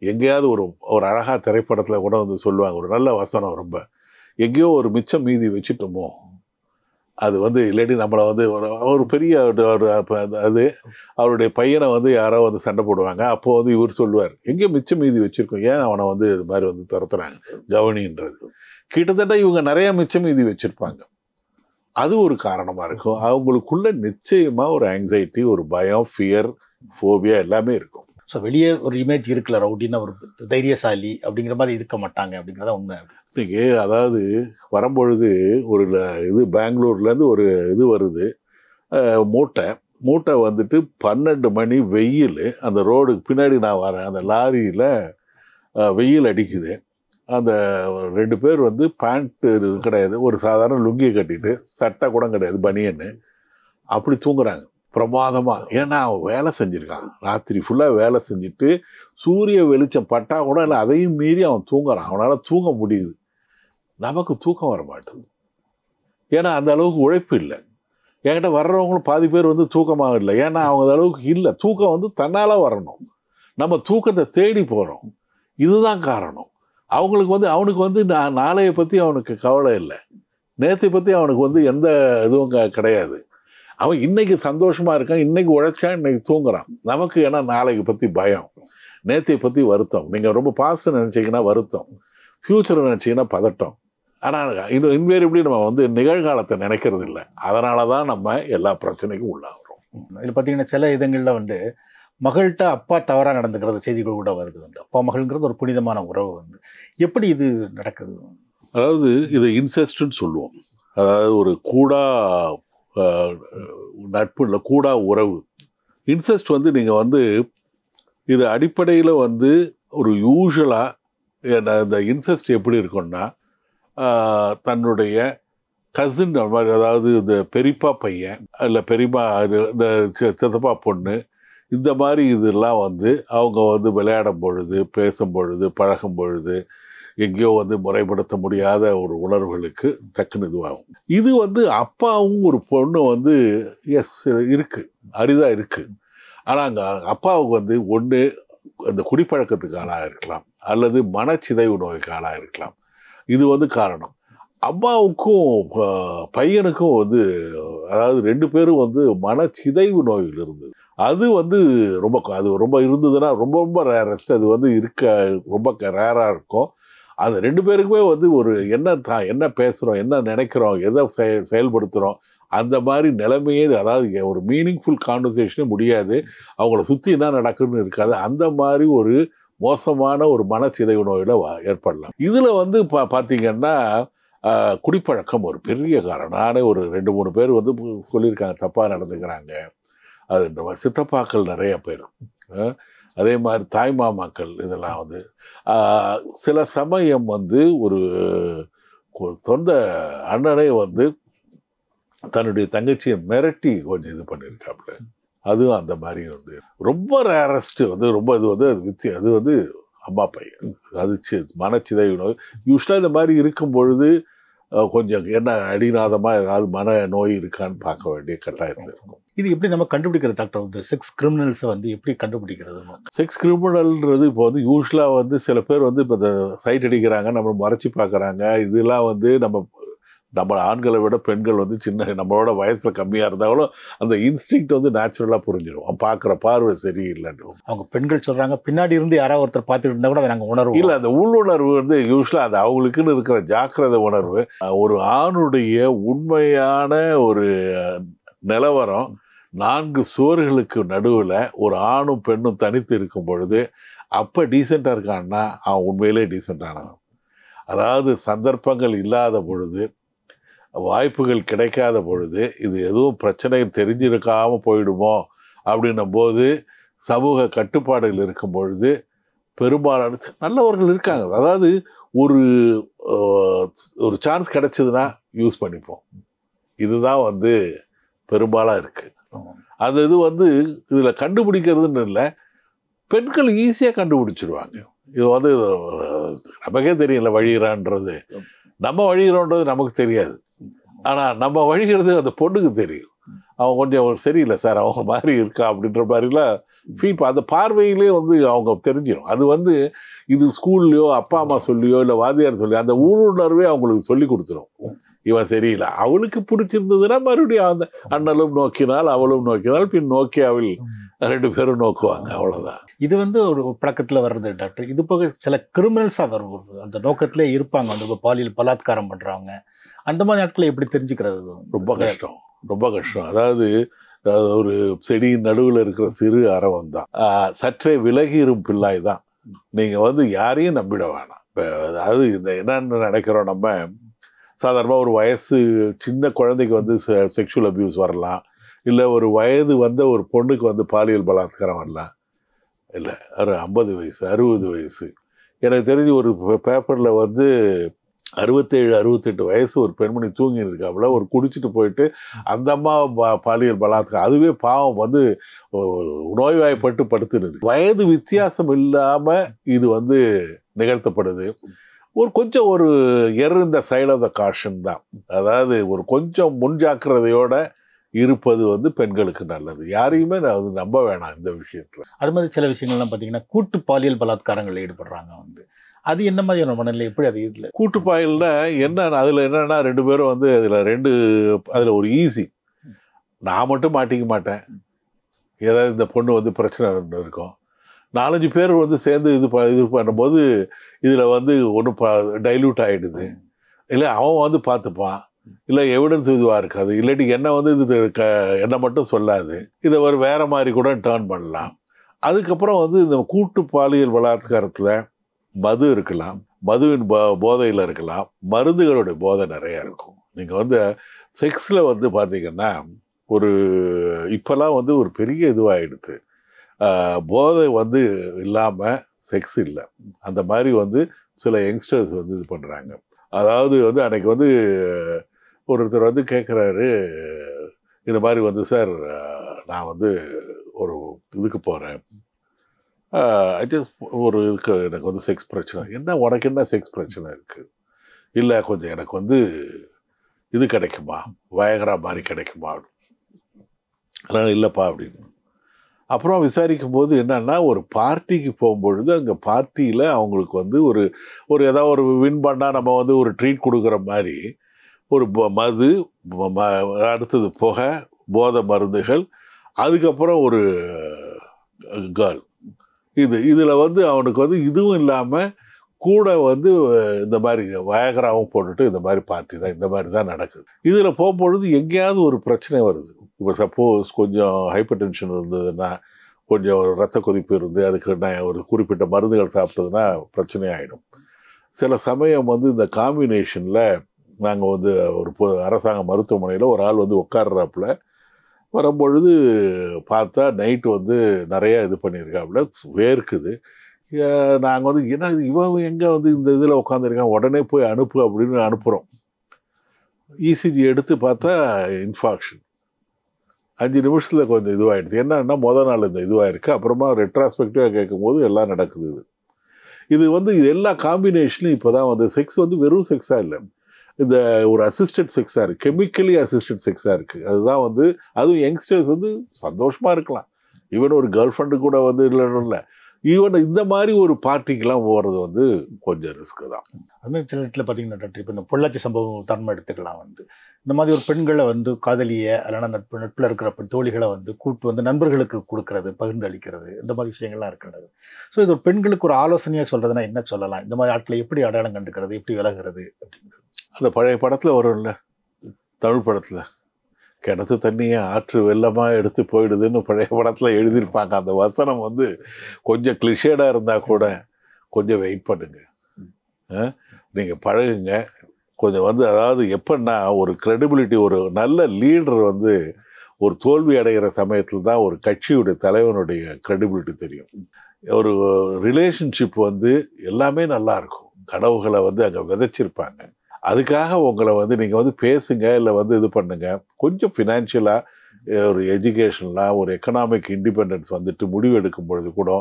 எங்கேயாவது ஒரு அழகாக திரைப்படத்தில் கூட வந்து சொல்லுவாங்க, ஒரு நல்ல வசனம், ரொம்ப எங்கேயோ ஒரு மிச்சம் மீதி வச்சுட்டோமோ, அது வந்து இல்லாட்டி நம்மளை வந்து ஒரு பெரிய அது அவருடைய பையனை வந்து யாரோ வந்து சண்டை போடுவாங்க. அப்போது வந்து இவர் சொல்லுவார், எங்கேயோ மிச்சம் மீதி வச்சுருக்கோம், ஏன் அவனை வந்து இது மாதிரி வந்து துரத்துறாங்க கவனின்றது. கிட்டத்தட்ட இவங்க நிறையா மிச்சம் மீதி வச்சுருப்பாங்க. அது ஒரு காரணமாக இருக்கும். அவங்களுக்குள்ள நிச்சயமாக ஒரு ஆங்ஸைட்டி, ஒரு பயம், ஃபியர், ஃபோபியா எல்லாமே இருக்கும். ஸோ வெளியே ஒரு இமேஜ் இருக்குல்ல, ரவுடின்னா ஒரு தைரியசாலி அப்படிங்கிற மாதிரி இருக்க மாட்டாங்க அப்படிங்கிறத உண்மை. இன்றைக்கி அதாவது வரும்பொழுது ஒரு இது பெங்களூர்லேருந்து ஒரு இது வருது, மூட்டை வந்துட்டு 12 மணி வெயில், அந்த ரோடுக்கு பின்னாடி நான் வரேன், அந்த லாரியில் வெயில் அடிக்குது. அந்த 2 பேர் வந்து பேண்ட்டு கிடையாது, ஒரு சாதாரண லுங்கியை கட்டிட்டு, சட்டை கூட கிடையாது, பனியன்னு, அப்படி தூங்குறாங்க பிரமாதமாக. ஏன்னா அவன் வேலை செஞ்சுருக்கான், ராத்திரி ஃபுல்லாக வேலை செஞ்சுட்டு சூரிய வெளிச்சம் பட்டா கூட இல்லை, அதையும் மீறி அவன் தூங்குறான், அவனால் தூங்க முடியுது. நமக்கு தூக்கம் வர மாட்டேது, ஏன்னா அந்த அளவுக்கு உழைப்பு இல்லை. என்கிட்ட வர்றவங்களும் பாதி பேர் வந்து தூக்கமாக இல்லை, ஏன்னா அவங்க அந்த அளவுக்கு இல்லை. தூக்கம் வந்து தன்னால் வரணும், நம்ம தூக்கத்தை தேடி போகிறோம், இதுதான் காரணம். அவனுக்கு வந்து நாளையை பற்றி அவனுக்கு கவலை இல்லை, நேற்றை பற்றி அவனுக்கு வந்து எந்த இதுவும் கிடையாது. அவன் இன்னைக்கு சந்தோஷமாக இருக்கான், இன்னைக்கு உழைச்சான், இன்னைக்கு தூங்குறான். நமக்கு ஏன்னா நாளைக்கு பற்றி பயம், நேற்றை பற்றி வருத்தம். நீங்கள் ரொம்ப பாஸ்ட் நினச்சிங்கன்னா வருத்தம், ஃப்யூச்சரை நினச்சிங்கன்னா பதட்டம். ஆனால் இன்னும் இன்வேரியபிளி நம்ம வந்து நிகழ்காலத்தை நினைக்கிறது இல்லை. அதனால தான் நம்ம எல்லா பிரச்சனைக்கும் உள்ளாகிறோம். இதில் பார்த்தீங்கன்னா சில இதங்களில் வந்து மகள்கிட்ட அப்பா தவறாக நடந்துக்கிறது செய்திகள் கூட வருது. வந்து அப்பா மகள்ங்கிறது ஒரு புனிதமான உறவு. வந்து எப்படி இது நடக்குது? அதாவது இதை இன்செஸ்ட்னு சொல்லுவோம். அதாவது ஒரு கூடா நட்பு இல்லை, கூடா உறவு. இன்செஸ்ட் வந்து நீங்கள் வந்து இது அடிப்படையில் வந்து ஒரு யூஸ்வலாக இந்த இன்செஸ்ட் எப்படி இருக்குன்னா, தன்னுடைய கசின் மாதிரி, அதாவது இந்த பெரியப்பா பையன் இல்லை பெரியம்மா, இந்த சித்தப்பா பொண்ணு, இந்த மாதிரி இதெல்லாம் வந்து அவங்க வந்து விளையாடும் பொழுது, பேசும் பொழுது, பழகும் பொழுது எங்கேயோ வந்து முறைப்படுத்த முடியாத ஒரு உணர்வுகளுக்கு டக்குன்னு இதுவாகும். இது வந்து அப்பாவும் ஒரு பொண்ணு வந்து எஸ் இருக்குது, அரிதாக இருக்குது. ஆனால் அங்கே அப்பாவுக்கு வந்து ஒன்று அந்த குடிப்பழக்கத்துக்கு ஆளாக இருக்கலாம், அல்லது மனச்சிதைவு நோய்க்கு ஆளாக இருக்கலாம். இது வந்து காரணம். அம்மாவுக்கும் பையனுக்கும் வந்து, அதாவது 2 பேரும் வந்து மனச்சிதைவு நோயில் இருந்தது. அது வந்து ரொம்ப இருந்ததுன்னா ரொம்ப ரேரஸ்ட். அது வந்து ரொம்ப ரேராக இருக்கும். அது 2 பேருக்குமே வந்து ஒரு என்ன பேசுகிறோம், என்ன நினைக்கிறோம், எதை செயல்படுத்துகிறோம், அந்த மாதிரி நிலைமையே, அதாவது ஒரு மீனிங்ஃபுல் கான்வர்சேஷனே முடியாது. அவங்கள சுற்றி என்ன நடக்குதுன்னு இருக்காது. அந்த மாதிரி ஒரு மோசமான ஒரு மனச்சிதைவு நோயில் ஏற்படலாம். இதில் வந்து பார்த்தீங்கன்னா குடிப்பழக்கம் ஒரு பெரிய காரணம். நானே ஒரு 2-3 பேர் வந்து சொல்லியிருக்காங்க தப்பாக நடந்துக்கிறாங்க. அது இந்த மாதிரி சித்தப்பாக்கள் நிறைய பேர், அதே மாதிரி தாய் மாமாக்கள் இதெல்லாம் வந்து சில சமயம் வந்து ஒரு சொந்த அண்ணனே வந்து தன்னுடைய தங்கச்சியை மிரட்டி கொஞ்சம் இது பண்ணியிருக்காப்புல. அதுவும் அந்த மாதிரி வந்து ரொம்ப ரேரஸ்ட் வந்து ரொம்ப இது வந்து அது வந்து அம்மா பையன் அது மனச்சிதைவு நோய். யூஸ்வலாக இந்த மாதிரி இருக்கும் பொழுது கொஞ்சம் என்ன அடிநாதமாக ஏதாவது மன நோய் இருக்கான்னு பார்க்க வேண்டிய கட்டாயத்தில் இருக்கும். இது எப்படி நம்ம கண்டுபிடிக்கிறது டாக்டர்? வந்து செக்ஸ் கிரிமினல்ஸை வந்து எப்படி கண்டுபிடிக்கிறது? செக்ஸ் கிரிமினல்ன்றது இப்போ வந்து யூஸ்வலாக வந்து சில பேர் வந்து இப்போ இந்த சைட் அடிக்கிறாங்க, நம்ம மறைச்சி பார்க்குறாங்க. இதெல்லாம் வந்து நம்ம ஆண்களை விட பெண்கள் வந்து நம்மளோட வயசில் கம்மியாக இருந்தாலும் அந்த இன்ஸ்டிங்க்ட் வந்து நேச்சுரலாக புரிஞ்சிடும். பார்க்குற பார்வை சரியில்லைன்னு அவங்க பெண்கள் சொல்கிறாங்க. பின்னாடி இருந்து யாராவது ஒருத்தர் பார்த்துட்டு இருந்தால் கூட அதை நாங்கள் உணர்வோம். இல்லை, அந்த உள்ளுணர்வு வந்து யூஸ்வலாக அது அவங்களுக்குன்னு இருக்கிற ஜாக்கிரதை உணர்வு. ஒரு ஆணுடைய உண்மையான ஒரு நிலவரம் 4 சுவர்களுக்கு நடுவில் ஒரு ஆணும் பெண்ணும் தனித்து இருக்கும் பொழுது அப்போ டீசெண்டாக இருக்கான்னா அவன் உண்மையிலே டீசெண்டானவன். அதாவது சந்தர்ப்பங்கள் இல்லாத பொழுது, வாய்ப்புகள் கிடைக்காத பொழுது, இது எதுவும் பிரச்சனை தெரிஞ்சிருக்காம போயிடுமோ அப்படின்னும் போது, சமூக கட்டுப்பாடுகள் இருக்கும் பொழுது பெரும்பாலான நல்லவர்கள் இருக்காங்க. அதாவது ஒரு சான்ஸ் கிடைச்சதுன்னா யூஸ் பண்ணிப்போம். இதுதான் வந்து பெரும்பாலாக இருக்கு. அது இது வந்து இதில் கண்டுபிடிக்கிறதுன்னு இல்லை, பெண்கள் ஈஸியாக கண்டுபிடிச்சிருவாங்க. இது வந்து நமக்கே தெரியல வழிகிறான்றது, நம்ம வழிகிறோன்றது நமக்கு தெரியாது. ஆனால் நம்ம வழிகிறது அந்த பொண்ணுக்கு தெரியும். அவன் கொஞ்சம் சரியில்லை சார், அவங்க மாதிரி இருக்கா அப்படின்ற மாதிரிலாம் ஃபீல் அந்த பார்வையிலே வந்து அவங்க தெரிஞ்சிடும். அது வந்து இது ஸ்கூல்லையோ அப்பா அம்மா சொல்லியோ இல்லை வாத்தியார் சொல்லி அந்த உள்ளுணர்வே அவங்களுக்கு சொல்லி கொடுத்துரும். இவன் சரியில்லை, அவளுக்கு பிடிச்சிருந்ததுன்னா மறுபடியும் அந்த அண்ணலும் நோக்கினால் அவளும் நோக்கினால் பின் நோக்கி அவள் 2 பேரும் நோக்குவாங்க. அவ்வளோதான். இது வந்து ஒரு பழக்கத்தில் வர்றது டாக்டர். இது போக சில கிரிமினல்ஸாக வரும், அந்த நோக்கத்திலே இருப்பாங்க. அந்த பாலியல் பலாத்காரம் பண்ணுறவங்க அந்த மாதிரி நாட்களை எப்படி தெரிஞ்சுக்கிறது? ரொம்ப கஷ்டம், ரொம்ப கஷ்டம். அதாவது ஒரு செடியின் நடுவில் இருக்கிற சிறு அரவம் தான், சற்றே விலகிரும் பிள்ளாய் தான். நீங்கள் வந்து யாரையும் நம்பிட வேணாம். அதாவது இந்த என்னென்னு நினைக்கிறோம், நம்ம சாதாரணமாக ஒரு வயசு சின்ன குழந்தைக்கு வந்து செக்ஷுவல் அபியூஸ் வரலாம், இல்லை ஒரு வயது வந்த ஒரு பொண்ணுக்கு வந்து பாலியல் பலாத்காரம் வரலாம். இல்லை, ஒரு 50 வயசு 60 வயசு எனக்கு தெரிஞ்சு ஒரு பேப்பரில் வந்து 67-68 வயசு ஒரு பெண்மணி தூங்கி இருக்காப்புல, ஒரு குடிச்சிட்டு போயிட்டு அந்த அம்மா பாலியல் பலாத்காரம். அதுவே பாவம் வந்து நோய்வாய்ப்பட்டு படுத்துருக்கு. வயது வித்தியாசம் இல்லாமல் இது வந்து நிகழ்த்தப்படுது. கொஞ்சம் ஒரு இந்த சைட் ஆஃப் த காஷன் தான். அதாவது ஒரு கொஞ்சம் முன்ஜாக்கிரதையோட இருப்பது வந்து பெண்களுக்கு நல்லது. யாரையுமே அது நம்ப வேணாம் இந்த விஷயத்துல. அது மாதிரி சில விஷயங்கள்லாம் பார்த்தீங்கன்னா கூட்டு பாலியல் பலாத்காரங்கள் ஈடுபடுறாங்க வந்து, அது என்ன மாதிரியான மனநிலை? எப்படி அது இதில் கூட்டு பாலியல்னா என்ன? அதில் என்னன்னா 2 பேரும் வந்து அதில் ஒரு ஈஸி, நான் மட்டும் மாட்டிக்க மாட்டேன், ஏதாவது இந்த பொண்ணு வந்து பிரச்சனை இருக்கும், 4-5 பேர் வந்து சேர்ந்து இது பண்ணும்போது இதில் வந்து ஒன்று டைல்யூட் ஆகிடுது. இல்லை அவன் வந்து பார்த்துப்பான், இல்லை எவிடன்ஸ் இதுவாக இருக்காது, இல்லாட்டி என்ன வந்து இது என்ன மட்டும் சொல்லாது, இதை ஒரு வேறு மாதிரி கூட டேர்ன் பண்ணலாம். அதுக்கப்புறம் வந்து இந்த கூட்டு பாலியல் பலாத்காரத்தில் மது இருக்கலாம், மதுவின் போதையில் இருக்கலாம், மருந்துகளுடைய போதை நிறையா இருக்கும். நீங்கள் வந்து செக்ஸில் வந்து பார்த்தீங்கன்னா இப்போல்லாம் வந்து ஒரு பெரிய இதுவாகிடுது, போதை வந்து இல்லாமல் செக்ஸ் இல்லை. அந்த மாதிரி வந்து சில யங்ஸ்டர்ஸ் வந்து இது பண்ணுறாங்க. அதாவது வந்து அன்னைக்கு வந்து ஒருத்தர் வந்து கேட்குறாரு, இந்த மாதிரி வந்து சார் நான் வந்து ஒரு இதுக்கு போகிறேன், எனக்கு வந்து செக்ஸ் பிரச்சனை. என்ன உனக்கு என்ன செக்ஸ் பிரச்சனை இருக்குது? இல்லை கொஞ்சம் எனக்கு வந்து இது கிடைக்குமா, வயகரா மாதிரி கிடைக்குமா? அதனால் இல்லைப்பா அப்படின்னு. அப்புறம் விசாரிக்கும் போது என்னன்னா, ஒரு பார்ட்டிக்கு போகும்பொழுது அங்கே பார்ட்டியில் அவங்களுக்கு வந்து ஒரு ஏதாவது ஒரு வின் பண்ணால் நம்ம வந்து ஒரு ட்ரீட் கொடுக்குற மாதிரி ஒரு மது, அடுத்தது புகை, போதை மருந்துகள், அதுக்கப்புறம் ஒரு கேர்ள். இதில் வந்து அவனுக்கு வந்து இதுவும் இல்லாமல் கூட வந்து இந்த மாதிரி வயகராவும் போட்டுட்டு இந்த மாதிரி பார்ட்டி தான், இந்த மாதிரி தான் நடக்குது. இதில் போகும்பொழுது எங்கேயாவது ஒரு பிரச்சனை வருது. இப்போ சப்போஸ் கொஞ்சம் ஹைப்பர் டென்ஷன் இருந்ததுன்னா கொஞ்சம் ரத்த கொதிப்பு இருந்து அதுக்கு ஒரு குறிப்பிட்ட மருந்துகள் சாப்பிட்டதுன்னா பிரச்சனை ஆகிடும். சில சமயம் வந்து இந்த காம்பினேஷனில் நாங்கள் வந்து ஒரு அரசாங்க மருத்துவமனையில் ஒரு ஆள் வந்து உட்கார்றாப்புல வரும்பொழுது பார்த்தா நைட்டு வந்து நிறையா இது பண்ணியிருக்காப்புல, வேர்க்குது. நாங்கள் வந்து என்ன இவன் எங்கே வந்து இந்த இதில் உட்காந்துருக்கான், உடனே போய் அனுப்பு அப்படின்னு அனுப்புகிறோம். இசிஜி எடுத்து பார்த்தா இன்ஃபாக்ஷன். 5 நிமிஷத்தில் கொஞ்சம் இதுவாகிடுது. என்னன்னா மொதல் நாள் இந்த இதுவாகிருக்கு. அப்புறமா ரெட்ராஸ்பெக்டிவாக கேட்கும்போது எல்லாம் நடக்குது. இது வந்து எல்லா காம்பினேஷனும் இப்போ தான் வந்து செக்ஸ் வந்து வெறும் செக்ஸாக இல்லை, இந்த ஒரு அசிஸ்டட் செக்ஸாக இருக்குது, கெமிக்கலி அசிஸ்டட் செக்ஸாக இருக்குது. அதுதான் வந்து அதுவும் யங்ஸ்டர்ஸ் வந்து சந்தோஷமாக இருக்கலாம். ஈவன் ஒரு கேர்ள் ஃப்ரெண்டு கூட வந்து இல்லை, ஈவன் இந்த மாதிரி ஒரு பார்ட்டிக்கெலாம் போகிறது வந்து கொஞ்சம் ரிஸ்க்கு தான். அதுமாதிரி சில இடத்துல பார்த்தீங்கன்னா டாக்டர், இப்போ இந்த பொள்ளாச்சி சம்பவம் தன்மை எடுத்துக்கலாம். வந்து இந்த மாதிரி ஒரு பெண்களை வந்து காதலியை இல்லைனா நட்பில் இருக்கிற தோழிகளை வந்து கூட்டு வந்து நண்பர்களுக்கு கொடுக்கறது, பகிர்ந்து அளிக்கிறது, இந்த மாதிரி விஷயங்கள்லாம் இருக்கிறது. ஸோ இது ஒரு பெண்களுக்கு ஒரு ஆலோசனையாக சொல்கிறதுனா என்ன சொல்லலாம்? இந்த மாதிரி ஆட்களை எப்படி அடையாளம் கண்டுக்கிறது, எப்படி விலகிறது அப்படிங்கிறது? அந்த பழைய படத்தில் வரும்ல, தமிழ் படத்தில் கிணத்து தண்ணியை ஆற்று வெள்ளமாக எடுத்து போயிடுதுன்னு பழைய படத்தில் எழுதியிருப்பாங்க. அந்த வசனம் வந்து கொஞ்சம் கிளிஷேடாக இருந்தால் கூட கொஞ்சம் வெயிட் பண்ணுங்க, நீங்கள் பழகுங்க கொஞ்சம் வந்து. அதாவது எப்படின்னா ஒரு கிரெடிபிலிட்டி, ஒரு நல்ல லீடர் வந்து ஒரு தோல்வி அடைகிற சமயத்தில் தான் ஒரு கட்சியுடைய தலைவனுடைய கிரெடிபிலிட்டி தெரியும். ஒரு ரிலேஷன்ஷிப் வந்து எல்லாமே நல்லா இருக்கும், கனவுகளை வந்து அங்கே விதைச்சிருப்பாங்க. அதுக்காக உங்களை வந்து நீங்கள் வந்து பேசுங்க, இல்லை வந்து இது பண்ணுங்க. கொஞ்சம் ஃபினான்ஷியலாக ஒரு எஜுகேஷனலாக ஒரு எக்கனாமிக் இண்டிபெண்டன்ஸ் வந்துட்டு முடிவு எடுக்கும் பொழுது கூட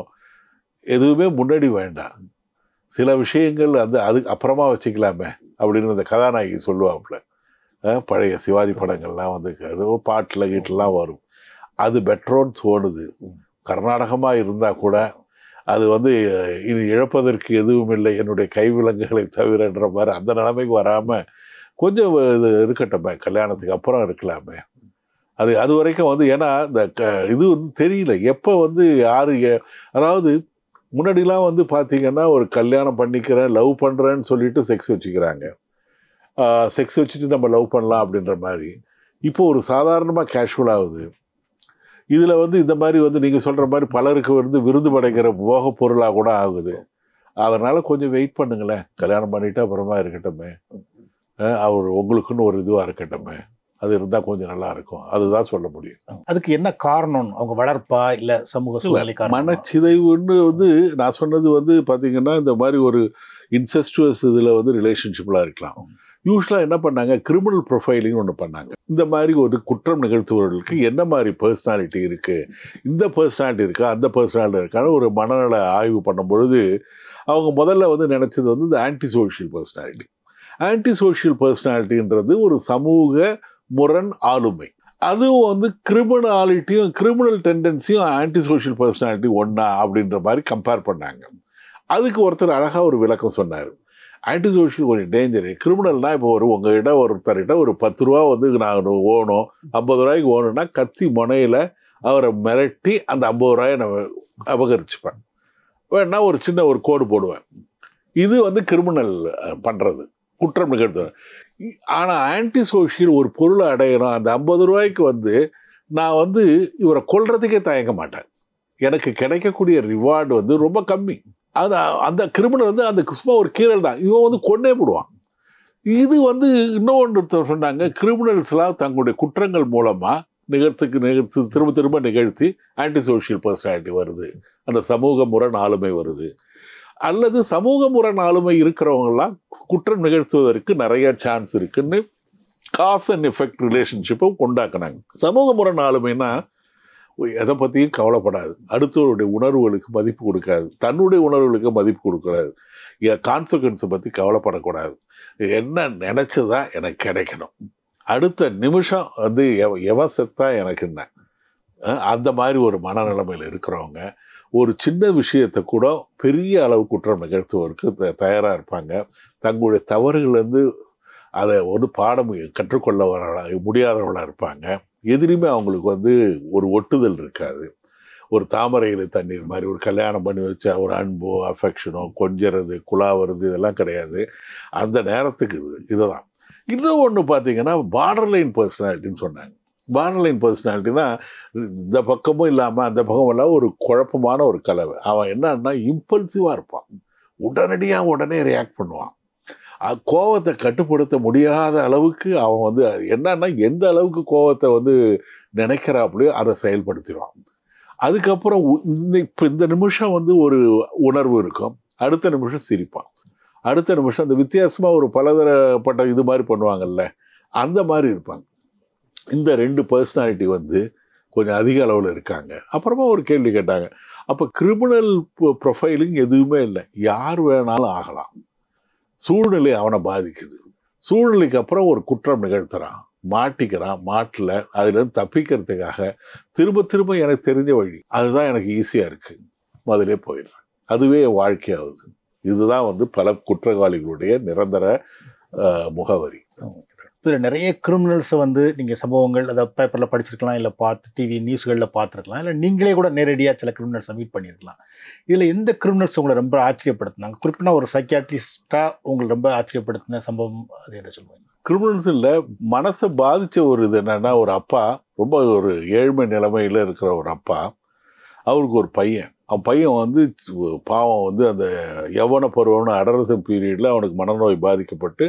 எதுவுமே முன்னாடி வேண்டாம், சில விஷயங்கள் வந்து அதுக்கு அப்புறமா வச்சுக்கலாமே அப்படின்னு அந்த கதாநாயகி சொல்லுவாப்புல. பழைய சிவாஜி படங்கள்லாம் வந்து அது பாட்டில் கீட்டெல்லாம் வரும், அது பெட்ரோன்னு தோணுது. கர்நாடகமாக இருந்தால் கூட அது வந்து இனி இழப்பதற்கு எதுவும் இல்லை என்னுடைய கைவிலங்குகளை தவிரன்ற மாதிரி அந்த நிலைமைக்கு வராமல் கொஞ்சம் இது இருக்கட்டுமே, கல்யாணத்துக்கு அப்புறம் இருக்கலாமே. அது வரைக்கும் வந்து ஏன்னா இந்த இது வந்து தெரியல எப்போ வந்து யாரு, அதாவது முன்னாடிலாம் வந்து பார்த்தீங்கன்னா ஒரு கல்யாணம் பண்ணிக்கிறேன், லவ் பண்ணுறேன்னு சொல்லிட்டு செக்ஸ் வச்சுக்கிறாங்க, செக்ஸ் வச்சுட்டு நம்ம லவ் பண்ணலாம் அப்படின்ற மாதிரி. இப்போ ஒரு சாதாரணமாக கேஷுவல் ஆகுது. இதில் வந்து இந்த மாதிரி வந்து நீங்கள் சொல்கிற மாதிரி பலருக்கு வந்து விருது படைக்கிற போக பொருளாக கூட ஆகுது. அதனால் கொஞ்சம் வெயிட் பண்ணுங்களேன், கல்யாணம் பண்ணிவிட்டு அப்புறமா இருக்கட்டுமே, அவர் உங்களுக்குன்னு ஒரு இதுவாக இருக்கட்டுமே, அது இருந்தால் கொஞ்சம் நல்லா இருக்கும். அதுதான் சொல்ல முடியும். அதுக்கு என்ன காரணம்? அவங்க வளர்ப்பா இல்லை சமூக சூழ்நிலை காரணம்? மனச்சிதைவுன்னு வந்து நான் சொன்னது வந்து பார்த்தீங்கன்னா இந்த மாதிரி ஒரு இன்செஸ்டுவஸ் இதில் வந்து ரிலேஷன்ஷிப்லாம் இருக்கலாம். யூஸ்வலாக என்ன பண்ணாங்க, கிரிமினல் ப்ரொஃபைலிங் ஒன்று பண்ணாங்க. இந்த மாதிரி ஒரு குற்றம் நிகழ்த்துவர்களுக்கு என்ன மாதிரி பர்சனாலிட்டி இருக்குது, இந்த பர்சனாலிட்டி இருக்கா அந்த பர்சனாலிட்டி இருக்கான்னு ஒரு மனநல ஆய்வு பண்ணும்பொழுது அவங்க முதல்ல வந்து நினச்சது வந்து இந்த anti social personality. Anti social பர்சனாலிட்டின்றது ஒரு சமூக முரண் ஆளுமை. அதுவும் வந்து கிரிமினாலிட்டியும் கிரிமினல் டெண்டன்சியும் ஆன்டி சோஷியல் பர்சனாலிட்டி ஒன்றா அப்படின்ற மாதிரி கம்பேர் பண்ணாங்க. அதுக்கு ஒருத்தர் அழகாக ஒரு விளக்கம் சொன்னார். ஆன்டி சோஷியல் கொஞ்சம் டேஞ்சரு, கிரிமினல்னால் இப்போ உங்கள்கிட்ட ஒருத்தர்கிட்ட ஒரு 10 ரூபா வந்து நான் ஓணும், 50 ரூபாய்க்கு ஓணுன்னா கத்தி முனையில் அவரை மிரட்டி அந்த 50 ரூபாயை நான் அபகரிச்சுப்பேன், வேணா ஒரு சின்ன ஒரு கோடு போடுவேன். இது வந்து கிரிமினல் பண்ணுறது, குற்றம் நிகழ்த்துவேன். ஆனால் ஆன்டி சோஷியல் ஒரு பொருளை அடையணும், அந்த 50 ரூபாய்க்கு வந்து நான் வந்து இவரை கொல்றதுக்கே தயங்க மாட்டேன், எனக்கு கிடைக்கக்கூடிய ரிவார்டு வந்து ரொம்ப கம்மி. அது அந்த கிரிமினல் வந்து அந்த சும்மா ஒரு கீரல் தான், இவன் வந்து கொன்னே போடுவான். இது வந்து இன்னொன்று சொன்னாங்க, கிரிமினல்ஸ்லாம் தங்களுடைய குற்றங்கள் மூலமாக நிகழ்த்து திரும்ப திரும்ப நிகழ்த்தி ஆன்டி சோஷியல் பர்சனாலிட்டி வருது, அந்த சமூக முரண் ஆளுமை வருது. அல்லது சமூக முரண் ஆளுமை இருக்கிறவங்கலாம் குற்றம் நிகழ்த்துவதற்கு நிறைய சான்ஸ் இருக்குன்னு காஸ் அண்ட் எஃபெக்ட் ரிலேஷன்ஷிப்பை கொண்டாக்குனாங்க. சமூக முரண் ஆளுமைனா எதை பற்றியும் கவலைப்படாது, அடுத்தவருடைய உணர்வுகளுக்கு மதிப்பு கொடுக்காது, தன்னுடைய உணர்வுகளுக்கு மதிப்பு கொடுக்காது, கான்சிக்வன்ஸை பற்றி கவலைப்படக்கூடாது, என்ன நினச்சதா எனக்கு கிடைக்கணும், அடுத்த நிமிஷம் வந்து எவன் செத்தா எனக்கு என்ன, அந்த மாதிரி ஒரு மனநிலைமையில் இருக்கிறவங்க ஒரு சின்ன விஷயத்தை கூட பெரிய அளவு குற்றம் நிகழ்த்துவதற்கு தயாராக இருப்பாங்க. தங்களுடைய தவறுகள்லேருந்து அதை ஒரு பாடம் கற்றுக்கொள்ள முடியாதவர்களாக இருப்பாங்க. எதிரியுமே அவங்களுக்கு வந்து ஒரு ஒட்டுதல் இருக்காது. ஒரு தாமரையில் தண்ணீர் மாதிரி ஒரு கல்யாணம் பண்ணி வச்சா ஒரு அன்போ அஃபெக்ஷனோ கொஞ்சறது குழாவது இதெல்லாம் கிடையாது. அந்த நேரத்துக்கு இதுதான். இன்னும் ஒன்று பார்த்தீங்கன்னா பார்டர் லைன் பர்சனாலிட்டின்னு சொன்னாங்க. பார்டர்லைன் பர்சனாலிட்டினா இந்த பக்கமும் இல்லாமல் அந்த பக்கம் இல்லாமல் ஒரு குழப்பமான ஒரு கலவை. அவன் என்னன்னா இம்பல்சிவாக இருப்பான், உடனே ரியாக்ட் பண்ணுவான். கோவத்தை கட்டுப்படுத்த முடியாத அளவுக்கு அவன் வந்து என்னன்னா எந்த அளவுக்கு கோவத்தை வந்து நினைக்கிறாப்புலையோ அதை செயல்படுத்திடுவான். அதுக்கப்புறம் இப்போ இந்த நிமிஷம் வந்து ஒரு உணர்வு இருக்கும், அடுத்த நிமிஷம் சிரிப்பான், அடுத்த நிமிஷம் அந்த வித்தியாசமாக ஒரு பலதரப்பட்ட இது மாதிரி பண்ணுவாங்கல்ல, அந்த மாதிரி இருப்பாங்க. இந்த 2 பர்சனாலிட்டி வந்து கொஞ்சம் அதிக அளவில் இருக்காங்க. அப்புறமா ஒரு கேள்வி கேட்டாங்க, அப்போ கிரிமினல் ப்ரொஃபைலிங் எதுவுமே இல்லை, யார் வேணாலும் ஆகலாம், சூழ்நிலை அவனை பாதிக்குது, சூழ்நிலைக்கு அப்புறம் ஒரு குற்றம் நிகழ்த்துறான், மாட்டிக்கிறான், மாட்டல அதுலேருந்து தப்பிக்கிறதுக்காக திரும்ப எனக்கு தெரிஞ்ச வழி அதுதான் எனக்கு ஈஸியாக இருக்குது, அதிலே போயிடுறேன், அதுவே வாழ்க்கையாகுது. இதுதான் வந்து பல குற்றவாளிகளுடைய நிரந்தர முகவரி. இதில் நிறைய கிரிமினல்ஸை வந்து நீங்கள் சம்பவங்கள் அதை பேப்பரில் படிச்சிருக்கலாம், இல்லை பார்த்து டிவி நியூஸ்களில் பார்த்துருக்கலாம், இல்லை நீங்களே கூட நேரடியாக சில கிரிமினல்ஸை மீட் பண்ணியிருக்கலாம். இதில் எந்த கிரிமினல்ஸ் உங்களை ரொம்ப ஆச்சரியப்படுத்தினாங்க? குறிப்பிட்ட ஒரு சைக்கியாட்ரிஸ்டாக உங்களை ரொம்ப ஆச்சரியப்படுத்தின சம்பவம் அது என்ன சொல்லுவாங்க? கிரிமினல்ஸ் இல்லை, மனசை பாதித்த ஒரு இது என்னென்னா, ஒரு அப்பா ரொம்ப ஒரு ஏழ்மை நிலைமையில் இருக்கிற ஒரு அப்பா, அவருக்கு ஒரு பையன், அவன் பையன் வந்து பாவம் வந்து அந்த யவன பருவம்னு அடரசன் பீரியடில் அவனுக்கு மனநோய் பாதிக்கப்பட்டு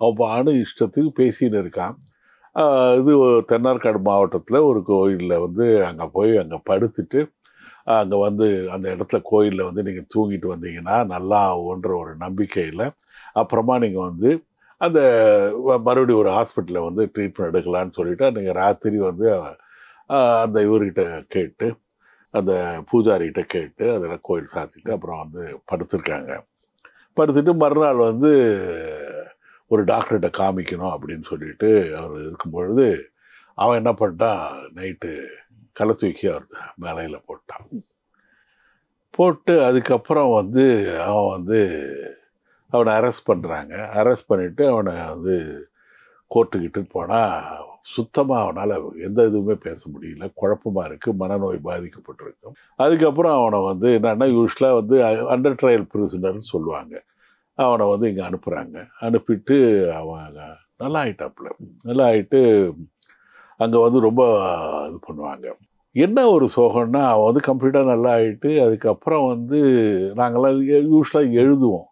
அவன் இஷ்டத்துக்கு பேசின்னு இருக்கான். இது தென்னார்காடு மாவட்டத்தில் ஒரு கோயிலில் வந்து அங்கே படுத்துட்டு அங்கே வந்து அந்த இடத்துல கோயிலில் வந்து நீங்கள் தூங்கிட்டு வந்தீங்கன்னா நல்லா ஆகுன்ற ஒரு நம்பிக்கையில் அப்புறமா நீங்கள் வந்து அந்த மறுபடியும் ஒரு ஹாஸ்பிட்டலில் வந்து ட்ரீட்மெண்ட் எடுக்கலான்னு சொல்லிவிட்டு நீங்கள் ராத்திரி வந்து அந்த இவர்கிட்ட கேட்டு அந்த பூஜாரிகிட்ட கேட்டு அதில் கோயில் சாத்திட்டு அப்புறம் வந்து படுத்துட்டு மறுநாள் வந்து ஒரு டாக்டர்கிட்ட காமிக்கணும் அப்படின்னு சொல்லிட்டு அவர் இருக்கும்பொழுது அவன் என்ன பண்ணிட்டான், நைட்டு களை தூக்கி அவர் மேலையில் போட்டு அதுக்கப்புறம் வந்து அவனை அரெஸ்ட் பண்ணுறாங்க. அரெஸ்ட் பண்ணிவிட்டு அவனை வந்து கோர்ட்டுக்கிட்டு போனால் சுத்தமாக அவனால் எந்த இதுவுமே பேச முடியல, குழப்பமாக இருக்குது, மனநோய் பாதிக்கப்பட்டிருக்கும். அதுக்கப்புறம் அவனை வந்து என்னன்னா யூஸ்வலாக வந்து அண்டர் ட்ரையல் பிரிசனர்னு சொல்லுவாங்க, அவனை வந்து இங்கே அனுப்புகிறாங்க. அனுப்பிட்டு அவன் நல்லா ஆகிட்டு அங்கே வந்து ரொம்ப இது பண்ணுவாங்க. என்ன ஒரு சோகம்னா அவன் வந்து கம்ப்ளீட்டாக நல்லா ஆகிட்டு அதுக்கப்புறம் வந்து நாங்கள்லாம் யூஸ்வலாக எழுதுவோம்,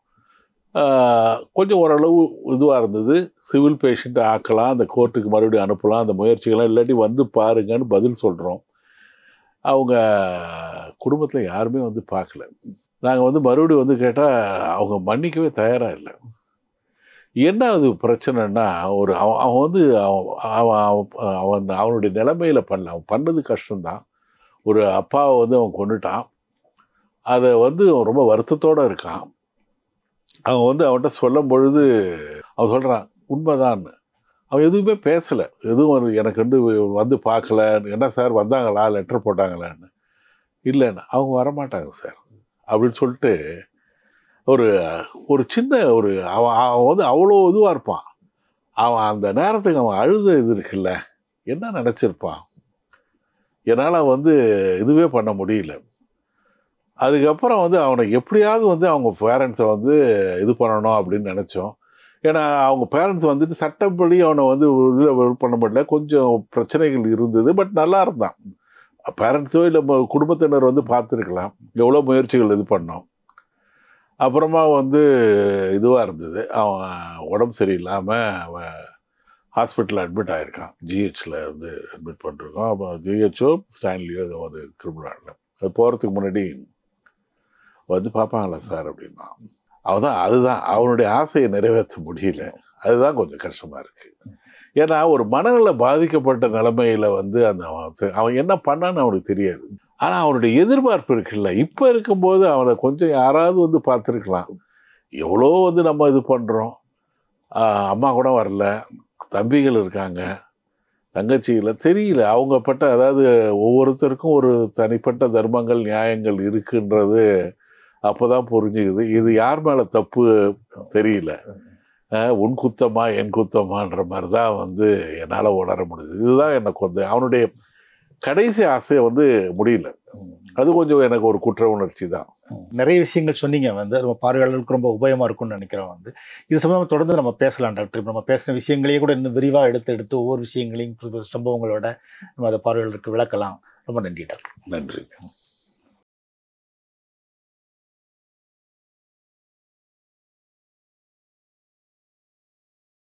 கொஞ்சம் ஓரளவு இதுவாக இருந்தது, சிவில் பேஷண்ட்டை ஆக்கலாம், அந்த கோர்ட்டுக்கு மறுபடியும் அனுப்பலாம், அந்த முயற்சிகள்லாம் இல்லாட்டி வந்து பாருங்கன்னு பதில் சொல்கிறோம். அவங்க குடும்பத்தில் யாருமே வந்து பார்க்கல. நாங்கள் வந்து மறுபடியும் வந்து கேட்டால் அவங்க மன்னிக்கவே தயாராக இல்லை. என்ன அது பிரச்சனைன்னா, அவன் வந்து அவனுடைய நிலைமையில் பண்ணல, அவன் பண்ணது கஷ்டம்தான். ஒரு அப்பாவை வந்து அவன் கொண்டுட்டான், அதை வந்து ரொம்ப வருத்தத்தோடு இருக்கான். அவன் வந்து அவன்கிட்ட சொல்லும் பொழுது அவன் சொல்கிறான் உண்மைதான்னு. அவன் எதுவுமே பேசலை, எதுவும் எனக்கு வந்து பார்க்கல, என்ன சார் வந்தாங்களா, லெட்டர் போட்டாங்களான்னு. இல்லைன்னு, அவங்க வரமாட்டாங்க சார் அப்படின்னு சொல்லிட்டு ஒரு சின்ன அவன் வந்து அவ்வளோ இதுவாக இருப்பான். அவன் அந்த நேரத்துக்கு அவன் அழுத இது இருக்குல்ல, என்ன நினச்சிருப்பான், என்னால் வந்து இதுவே பண்ண முடியல. அதுக்கப்புறம் வந்து அவனை எப்படியாவது வந்து அவங்க பேரண்ட்ஸை வந்து இது பண்ணணும் அப்படின்னு நினச்சோம். ஏன்னா அவங்க பேரண்ட்ஸ் வந்துட்டு சட்டப்படி அவனை வந்து இதில் பண்ண முடியல, கொஞ்சம் பிரச்சனைகள் இருந்தது. பட் நல்லா இருந்தான். பேரண்ட்ஸோ இல்லை குடும்பத்தினர் வந்து பார்த்துருக்கலாம், எவ்வளோ முயற்சிகள் இது பண்ணோம். அப்புறமா வந்து இதுவாக இருந்தது, அவன் உடம்பு சரியில்லாமல் அவன் ஹாஸ்பிட்டலில் அட்மிட் ஆகிருக்கான். ஜிஹெச்சில் வந்து அட்மிட் பண்ணிருக்கோம். அப்போ ஜிஹெச்சோ ஸ்டான்லியோ ஏதோ வந்து கிரிமினல். அது போகிறதுக்கு முன்னாடி வந்து பார்ப்பாங்களா சார் அப்படின்னா, அதுதான் அவனுடைய ஆசையை நிறைவேற்ற முடியல. அதுதான் கொஞ்சம் கஷ்டமாக இருக்குது. ஏன்னா ஒரு மனநல பாதிக்கப்பட்ட நிலைமையில் வந்து அவன் என்ன பண்ணான்னு அவனுக்கு தெரியாது. ஆனால் அவனுடைய எதிர்பார்ப்பு இருக்குல்ல, இப்போ இருக்கும்போது அவனை கொஞ்சம் யாராவது வந்து பார்த்துருக்கலாம். எவ்வளோ வந்து நம்ம இது பண்ணுறோம், அம்மா கூட வரல, தம்பிகள் இருக்காங்க, தங்கச்சியில் தெரியல, அவங்க பட்ட அதாவது ஒவ்வொருத்தருக்கும் ஒரு தனிப்பட்ட தர்மங்கள் நியாயங்கள் இருக்குன்றது அப்போ தான் புரிஞ்சுக்குது. இது யார் மேலே தப்பு தெரியல, உன் குத்தமா என் குத்தமான்ற மாதிரி தான் வந்து என்னால் உணர முடியுது. இதுதான் எனக்கு வந்து அவனுடைய கடைசி ஆசை வந்து முடியல. அது கொஞ்சம் எனக்கு ஒரு குற்ற உணர்ச்சி தான். நிறைய விஷயங்கள் சொன்னீங்க வந்து நம்ம பார்வையாளர்களுக்கு ரொம்ப உபயோகமாக இருக்கும்னு நினைக்கிறோம் வந்து. இது சம்பந்தமாக தொடர்ந்து நம்ம பேசலாம் டாக்டர். இப்போ நம்ம பேசின விஷயங்களையே கூட இன்னும் விரிவாக எடுத்து ஒவ்வொரு விஷயங்களையும் சம்பவங்களோட நம்ம அதை பார்வையாளருக்கு விளக்கலாம். ரொம்ப நன்றி டாக்டர். நன்றி.